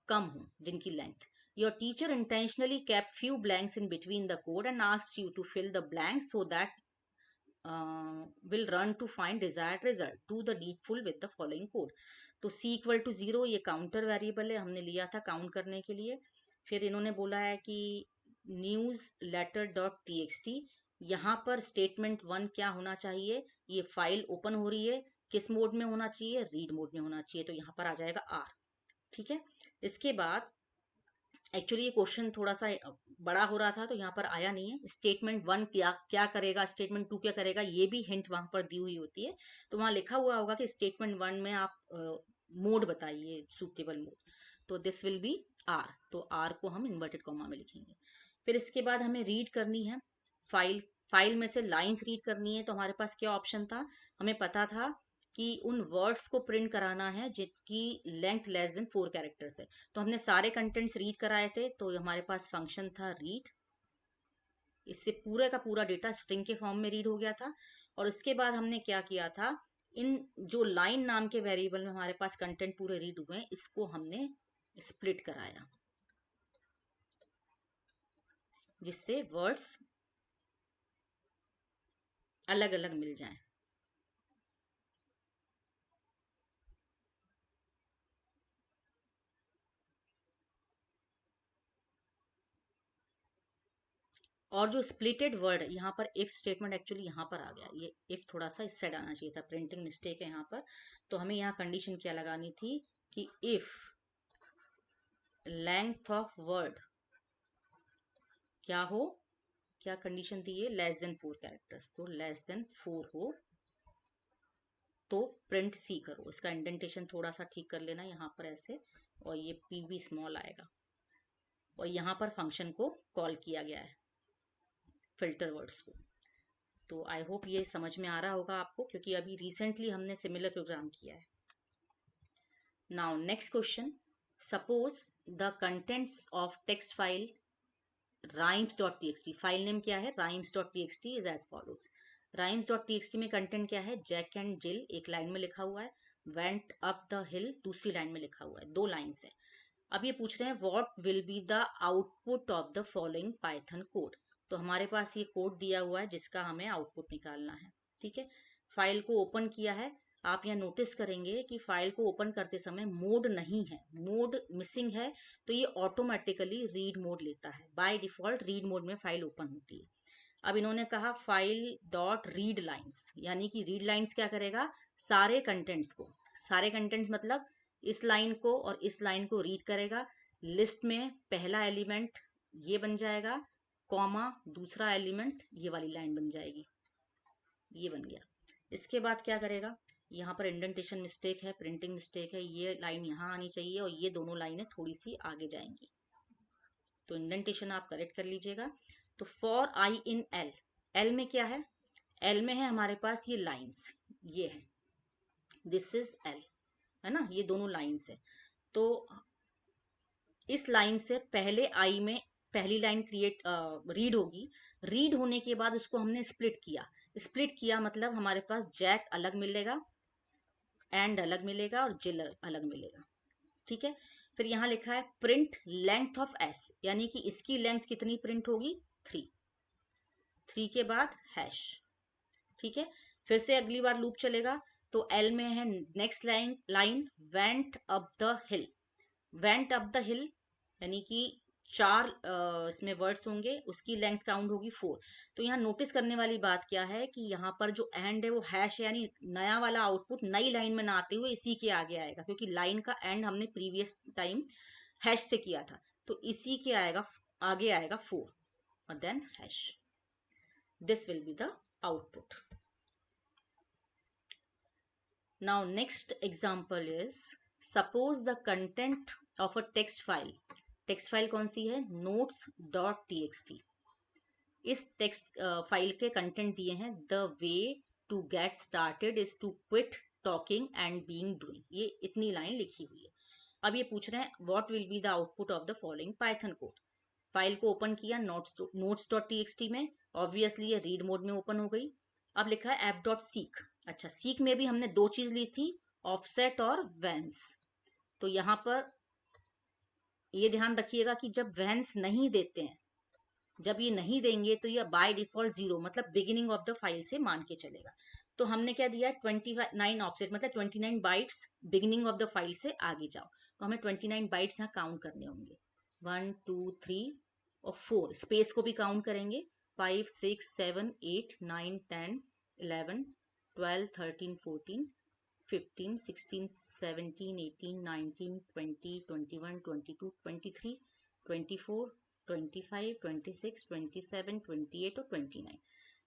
कम हो, जिनकी length. Your teacher intentionally kept few blanks in between the code and asked you to fill the blanks so that will run to find desired result. Do the needful with the following code. तो c equal to 0 ये counter variable है, हमने लिया था count करने के लिए। फिर इन्होंने बोला है कि newsletter dot T X T, यहाँ पर स्टेटमेंट 1 क्या होना चाहिए, ये फाइल ओपन हो रही है, किस मोड में होना चाहिए, रीड मोड में होना चाहिए, तो यहाँ पर आ जाएगा आर। ठीक है, इसके बाद एक्चुअली ये क्वेश्चन थोड़ा सा बड़ा हो रहा था, तो यहाँ पर आया नहीं है। स्टेटमेंट 1 क्या क्या करेगा, स्टेटमेंट 2 क्या करेगा, ये भी हिंट वहां पर दी हुई होती है। तो वहां लिखा हुआ होगा कि स्टेटमेंट 1 में आप मोड बताइए, सूटेबल मोड, तो दिस विल बी आर, तो आर को हम इन्वर्टेड कॉमा में लिखेंगे। फिर इसके बाद हमें रीड करनी है फाइल में से लाइंस रीड करनी है। तो हमारे पास क्या ऑप्शन था, हमें पता था कि उन वर्ड्स को प्रिंट कराना है जिसकी लेंथ लेस देन 4 कैरेक्टर्स है। तो हमने सारे कंटेंट्स रीड कराए थे, तो हमारे पास फंक्शन था रीड, इससे पूरा का पूरा डेटा स्ट्रिंग के फॉर्म में रीड हो गया था। और इसके बाद हमने क्या किया था, इन जो लाइन नाम के वेरिएबल में हमारे पास कंटेंट पूरे रीड हुए हैं, इसको हमने स्प्लिट कराया, जिससे वर्ड्स अलग अलग मिल जाएं। और जो स्प्लिटेड वर्ड, यहाँ पर इफ स्टेटमेंट एक्चुअली यहाँ पर आ गया, ये इफ थोड़ा सा इस साइड आना चाहिए था, प्रिंटिंग मिस्टेक है यहाँ पर। तो हमें यहाँ कंडीशन क्या लगानी थी कि इफ लेंथ ऑफ वर्ड क्या हो, क्या कंडीशन थी ये, लेस देन 4 कैरेक्टर्स। तो लेस देन 4 हो तो प्रिंट सी करो। इसका इंडेंटेशन थोड़ा सा ठीक कर लेना यहाँ पर ऐसे, और ये पी भी स्मॉल आएगा। और यहाँ पर फंक्शन को कॉल किया गया है, फिल्टर वर्ड्स को। तो आई होप ये समझ में आ रहा होगा आपको, क्योंकि अभी रिसेंटली हमने सिमिलर प्रोग्राम किया है। Now next question, suppose the contents of text file rhymes.txt, file name क्या है, rhymes.txt is as follows. rhymes.txt में कंटेंट क्या है, जैक एंड जिल एक लाइन में लिखा हुआ है, वेंट अप द हिल दूसरी लाइन में लिखा हुआ है, 2 लाइन्स है। अब ये पूछ रहे हैं what will be the output of the following Python code. तो हमारे पास ये कोड दिया हुआ है जिसका हमें आउटपुट निकालना है। ठीक है, फाइल को ओपन किया है। आप यहाँ नोटिस करेंगे कि फाइल को ओपन करते समय मोड नहीं है, मोड मिसिंग है। तो ये ऑटोमेटिकली रीड मोड लेता है, बाय डिफॉल्ट रीड मोड में फाइल ओपन होती है। अब इन्होंने कहा फाइल डॉट रीड लाइन्स, यानी कि रीड लाइन्स क्या करेगा, सारे कंटेंट्स को, सारे कंटेंट्स मतलब इस लाइन को और इस लाइन को रीड करेगा। लिस्ट में पहला एलिमेंट ये बन जाएगा, कॉमा दूसरा एलिमेंट ये वाली लाइन बन जाएगी, ये बन गया। इसके बाद क्या करेगा, यहाँ पर इंडेंटेशन मिस्टेक है, प्रिंटिंग मिस्टेक है, ये लाइन यहाँ आनी चाहिए और ये दोनों लाइनें थोड़ी सी आगे जाएंगी, तो इंडेंटेशन आप करेक्ट कर लीजिएगा। तो for I in L, L में क्या है, एल में है हमारे पास ये लाइंस, ये है, दिस इज एल, है ना, ये दोनों लाइंस है। तो इस लाइन से पहले आई में पहली लाइन क्रिएट रीड होगी, रीड होने के बाद उसको हमने स्प्लिट किया, स्प्लिट किया मतलब हमारे पास जैक अलग मिलेगा, एंड अलग मिलेगा और जिल अलग मिलेगा। ठीक है, फिर यहाँ लिखा है प्रिंट लेंथ ऑफ एस, यानी कि इसकी लेंथ कितनी प्रिंट होगी, 3, 3 के बाद हैश। ठीक है, फिर से अगली बार लूप चलेगा। तो एल में है next line went up the hill, went up the हिल यानी कि 4 इसमें वर्ड्स होंगे, उसकी लेंथ काउंट होगी 4। तो यहाँ नोटिस करने वाली बात क्या है कि यहाँ पर जो एंड है वो हैश है, यानी नया वाला आउटपुट नई लाइन में ना आते हुए इसी के आगे आएगा, क्योंकि लाइन का एंड हमने प्रीवियस टाइम हैश से किया था। तो इसी के आएगा, आगे आएगा 4 और then hash, this will be the output. Now next example is, suppose the content of a text file, text file कौन सी है, notes.txt। इस टेक्स्ट फाइल के कंटेंट दिए हैं, the way to get started is to quit talking and being doing, ये इतनी line लिखी हुई है। अब ये पूछ रहे हैं what will be the output of the following Python code. File को ओपन किया notes.txt में, ऑब्वियसली ये रीड मोड में ओपन हो गई। अब लिखा है एफ डॉट सीक, अच्छा सीक में भी हमने 2 चीज ली थी, ऑफसेट और वैंस। तो यहाँ पर ये ध्यान रखिएगा कि जब वैंस नहीं देते हैं, जब ये नहीं देंगे तो ये बाय डिफॉल्ट 0 मतलब बिगिनिंग ऑफ द फाइल से मान के चलेगा। तो हमने क्या दिया, 29 ऑफसेट मतलब 29 bytes beginning of the file से आगे जाओ। तो हमें 29 बाइट्स यहाँ काउंट करने होंगे, 1 2 3 और 4, स्पेस को भी काउंट करेंगे, 5 6 7 8 9 10 11 12 13 14 15 16 17 18 19 20 21 22 23 24 25 26 27 28 और 29।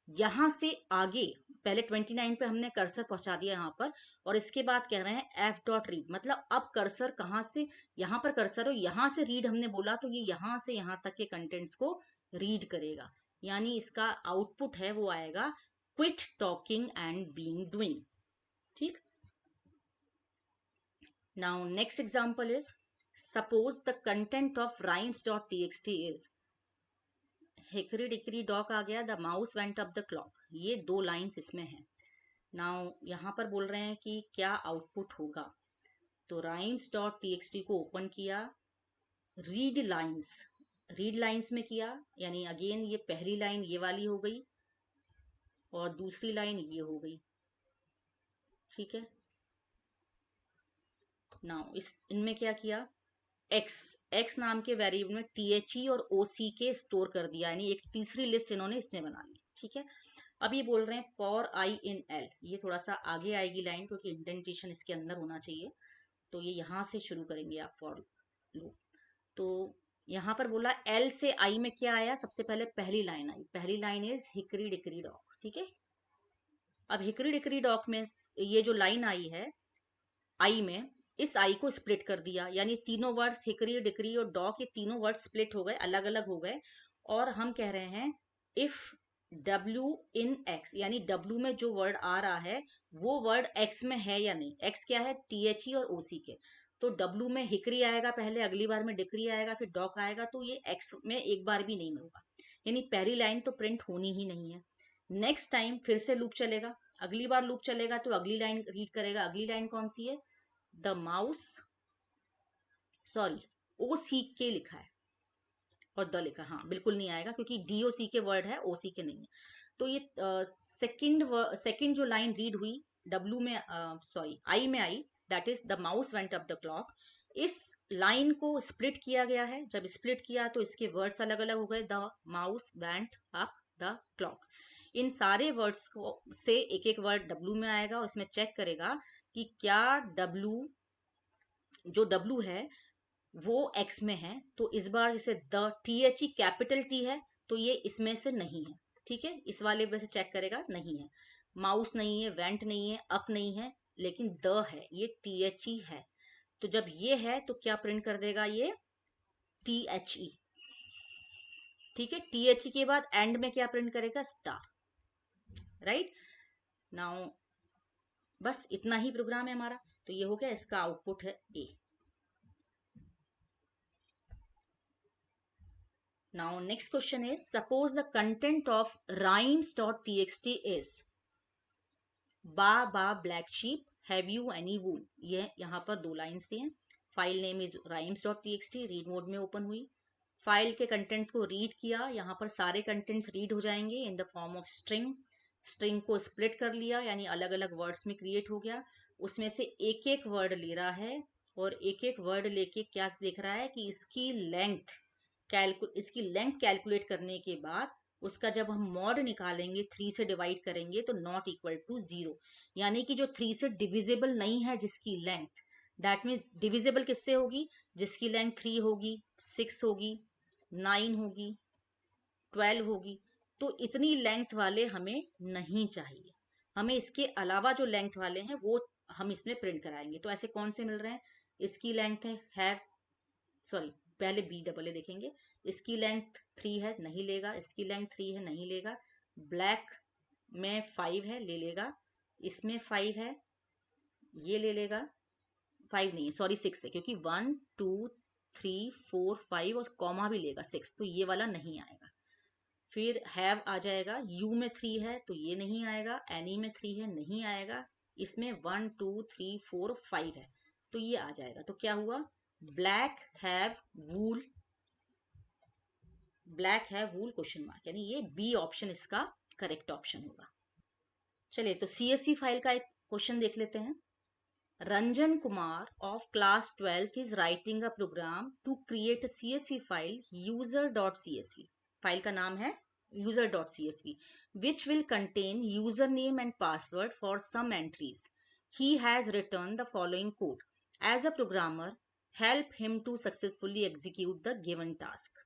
यहाँ से आगे पहले 29 पे हमने कर्सर पहुंचा दिया यहाँ पर, और इसके बाद कह रहे हैं एफ डॉट रीड, मतलब अब कर्सर कहाँ से, यहाँ पर कर्सर हो, यहाँ से रीड हमने बोला तो ये यहाँ से यहाँ तक के कंटेंट्स को रीड करेगा, यानी इसका आउटपुट है वो आएगा quit talking and being doing. ठीक, now next example is, suppose the content of rhymes.txt is, hickory dickory dock आ गया, the mouse went up the clock, ये दो लाइंस इसमें हैं। नाउ यहाँ पर बोल रहे हैं कि क्या आउटपुट होगा। तो राइम्स डॉट टीएक्सटी को ओपन किया, रीड लाइंस, रीड लाइंस में किया, यानी अगेन ये पहली लाइन ये वाली हो गई और दूसरी लाइन ये हो गई, ठीक है। नाउ इनमें क्या किया, एक्स, एक्स नाम के वेरिएबल में टीएचई और ओसी के स्टोर कर दिया, यानी एक तीसरी लिस्ट इन्होंने इसमें बना ली, ठीक है। अब ये बोल रहे हैं फॉर आई इन एल, ये थोड़ा सा आगे आएगी लाइन क्योंकि इंडेंटेशन इसके अंदर होना चाहिए, तो ये यहां से शुरू करेंगे आप फॉर लूप। तो यहाँ पर बोला एल से आई में क्या आया, सबसे पहले पहली लाइन आई, पहली line is hickory dickory dock, ठीक है। अब हिकरी डिकरी डॉक में ये जो लाइन आई है आई में, इस आई को स्प्लिट कर दिया, यानी तीनों वर्ड्स हिकरी डिकरी और डॉक, ये तीनों वर्ड स्प्लिट हो गए, अलग अलग हो गए। और हम कह रहे हैं इफ डब्ल्यू इन एक्स, यानी डब्ल्यू में जो वर्ड आ रहा है वो वर्ड एक्स में है या नहीं। एक्स क्या है, टीएचई और ओसी के, तो डब्ल्यू में हिकरी आएगा पहले, अगली बार में डिकरी आएगा, फिर डॉक आएगा, तो ये एक्स में एक बार भी नहीं होगा, यानी पहली लाइन तो प्रिंट होनी ही नहीं है। नेक्स्ट टाइम फिर से लूप चलेगा, अगली बार लूप चलेगा तो अगली लाइन रीड करेगा, अगली लाइन कौन सी है, द माउस, सॉरी ओ सी के लिखा है और द लिखा, हाँ बिल्कुल नहीं आएगा क्योंकि डी ओ सी के वर्ड है, ओ सी के नहीं है। तो ये सेकंड जो लाइन रीड हुई डब्ल्यू में, सॉरी आई में I, that is the mouse went up the clock, इस लाइन को स्प्लिट किया गया है। जब स्प्लिट किया तो इसके वर्ड्स अलग अलग हो गए, the mouse went up the clock. इन सारे वर्ड्स को से एक एक वर्ड डब्ल्यू में आएगा और इसमें चेक करेगा कि क्या डब्ल्यू, जो डब्ल्यू है वो एक्स में है, तो इस बार जैसे the T H E capital T है तो ये इसमें से नहीं है, ठीक है। इस वाले में से चेक करेगा नहीं है, माउस नहीं है, वेंट नहीं है, अप नहीं है, लेकिन द है, ये टी एच ई है। तो जब ये है तो क्या प्रिंट कर देगा, ये टी एच ई, ठीक है। टी एच ई के बाद एंड में क्या प्रिंट करेगा, स्टार, राइट। नाउ बस इतना ही प्रोग्राम है हमारा, तो ये हो गया, इसका आउटपुट है ए। Now next question is, suppose the content of rhymes.txt is baa baa black sheep have you any wool. ये यहाँ पर दो लाइन्स दी हैं, file name is rhymes.txt, read mode में ओपन हुई, फाइल के कंटेंट्स को रीड किया, यहाँ पर सारे कंटेंट्स रीड हो जाएंगे in the form of string. String को स्प्लिट कर लिया, यानी अलग अलग वर्ड्स में क्रिएट हो गया, उसमें से एक एक वर्ड ले रहा है और एक एक वर्ड लेके क्या देख रहा है कि इसकी लेंथ कैलकुलेट करने के बाद उसका जब हम मॉड निकालेंगे, 3 से डिवाइड करेंगे तो नॉट इक्वल टू 0, यानी कि जो 3 से डिविजिबल नहीं है जिसकी लेंथ, दैट मीन डिविजिबल किससे होगी, जिसकी लेंथ 3 होगी, 6 होगी, 9 होगी, 12 होगी। तो इतनी लेंथ वाले हमें नहीं चाहिए, हमें इसके अलावा जो लेंथ वाले हैं वो हम इसमें प्रिंट कराएंगे। तो ऐसे कौन से मिल रहे हैं, इसकी लेंथ है सॉरी पहले बी डबल ए देखेंगे, इसकी लेंथ 3 है नहीं लेगा, इसकी लेंथ 3 है नहीं लेगा, ब्लैक में 5 है ले लेगा, इसमें 5 है ये ले लेगा, 5 नहीं है सॉरी 6 है, क्योंकि 1 2 3 4 5 और कॉमा भी लेगा 6, तो ये वाला नहीं आएगा। फिर हैव आ जाएगा, यू में 3 है तो ये नहीं आएगा, एनी में 3 है नहीं आएगा, इसमें 1 2 3 4 5 है तो ये आ जाएगा। तो क्या हुआ, ब्लैक हैव वूल, ब्लैक है वूल क्वेश्चन मार्क, यानी ये बी ऑप्शन इसका करेक्ट ऑप्शन होगा। चलिए तो सीएसवी फाइल का एक क्वेश्चन देख लेते हैं। Ranjan Kumar of class 12th is writing a program to create a CSV file user.csv, file का नाम है user.csv, which will contain username and password for some entries. He has written the following code. As a programmer, help him to successfully execute the given task.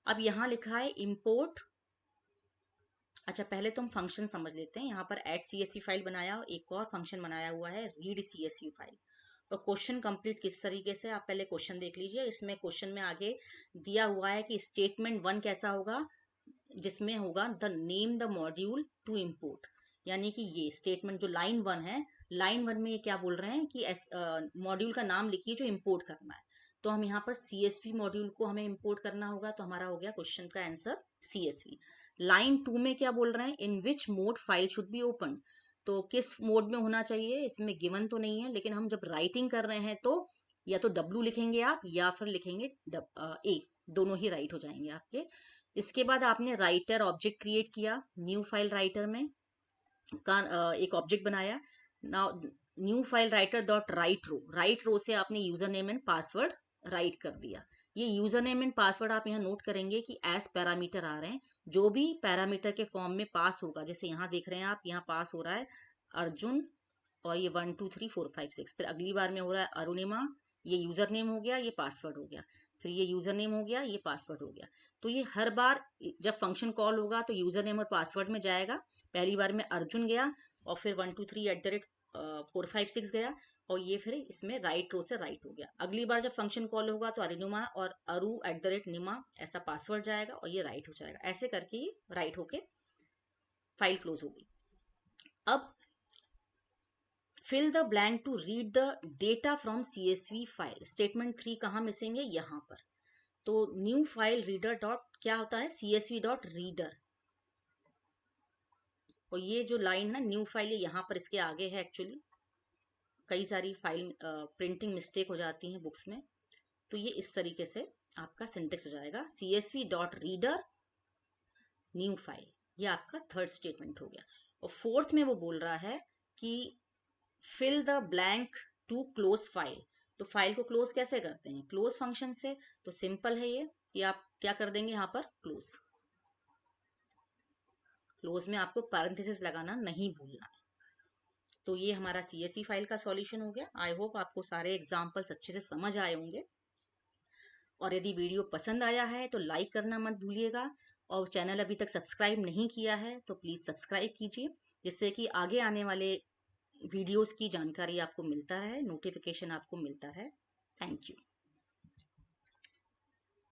अब यहाँ लिखा है import, अच्छा पहले तो हम फंक्शन समझ लेते हैं। यहाँ पर एड सीएसवी फाइल बनाया और एक और फंक्शन बनाया हुआ है रीड सीएसवी फाइल। और क्वेश्चन कंप्लीट किस तरीके से, आप पहले क्वेश्चन देख लीजिए। इसमें क्वेश्चन में आगे दिया हुआ है कि स्टेटमेंट 1 कैसा होगा, जिसमें होगा the name the module to import, यानी कि ये स्टेटमेंट जो लाइन 1 है, लाइन 1 में ये क्या बोल रहे हैं कि मॉड्यूल का नाम लिखिए जो इम्पोर्ट करना है। तो हम यहाँ पर CSV मॉड्यूल को हमें इंपोर्ट करना होगा। तो हमारा हो गया क्वेश्चन का आंसर CSV। लाइन 2 में क्या बोल रहे हैं, in which mode file should be open. तो किस मोड में होना चाहिए, इसमें गिवन तो नहीं है, लेकिन हम जब राइटिंग कर रहे हैं तो या तो W लिखेंगे आप या फिर लिखेंगे A, दोनों ही राइट हो जाएंगे आपके। इसके बाद आपने राइटर ऑब्जेक्ट क्रिएट किया, न्यू फाइल राइटर में का एक ऑब्जेक्ट बनाया। Now new file writer dot write row से आपने user name and password write कर दिया। ये यूजर नेम एंड पासवर्ड आप यहाँ नोट करेंगे कि एज पैरामीटर आ रहे हैं, जो भी पैरामीटर के फॉर्म में पास होगा, जैसे यहाँ देख रहे हैं आप, यहाँ पास हो रहा है अर्जुन और ये 1 2 3 4 5 6, फिर अगली बार में हो रहा है अरुणिमा, ये यूजर नेम हो गया, ये पासवर्ड हो गया, फिर ये यूजर नेम हो गया, ये पासवर्ड हो गया। तो ये हर बार जब फंक्शन कॉल होगा तो यूजर नेम और पासवर्ड में जाएगा। पहली बार में अर्जुन गया और फिर 1 2 3 @456 गया और ये फिर इसमें राइट रो से राइट हो गया। अगली बार जब फंक्शन कॉल होगा तो अरुणिमा और अरु @निमा ऐसा पासवर्ड जाएगा और ये राइट हो जाएगा। ऐसे करके ये राइट होके फाइल क्लोज होगी। अब fill the blank to read the data from CSV file. Statement 3 कहाँ मिसिंग है, यहाँ पर। तो न्यू फाइल रीडर डॉट क्या होता है, CSV डॉट रीडर। और ये जो लाइन है ना, न्यू फाइल, ये यहाँ पर इसके आगे है। एक्चुअली कई सारी फाइल प्रिंटिंग मिस्टेक हो जाती हैं बुक्स में, तो ये इस तरीके से आपका सिंटेक्स हो जाएगा, CSV dot reader new file. ये आपका थर्ड स्टेटमेंट हो गया। और फोर्थ में वो बोल रहा है कि fill the blank to close file. तो फाइल को क्लोज कैसे करते हैं, क्लोज फंक्शन से। तो सिंपल है ये आप क्या कर देंगे, यहाँ पर क्लोज। क्लोज में आपको पैरेंथेसिस लगाना नहीं भूलना है। तो ये हमारा CSV फाइल का सॉल्यूशन हो गया। आई होप आपको सारे एग्जाम्पल्स अच्छे से समझ आए होंगे। और यदि वीडियो पसंद आया है तो लाइक करना मत भूलिएगा, और चैनल अभी तक सब्सक्राइब नहीं किया है तो प्लीज़ सब्सक्राइब कीजिए, जिससे कि आगे आने वाले वीडियोस की जानकारी आपको मिलता रहे, नोटिफिकेशन आपको मिलता रहे। Thank you.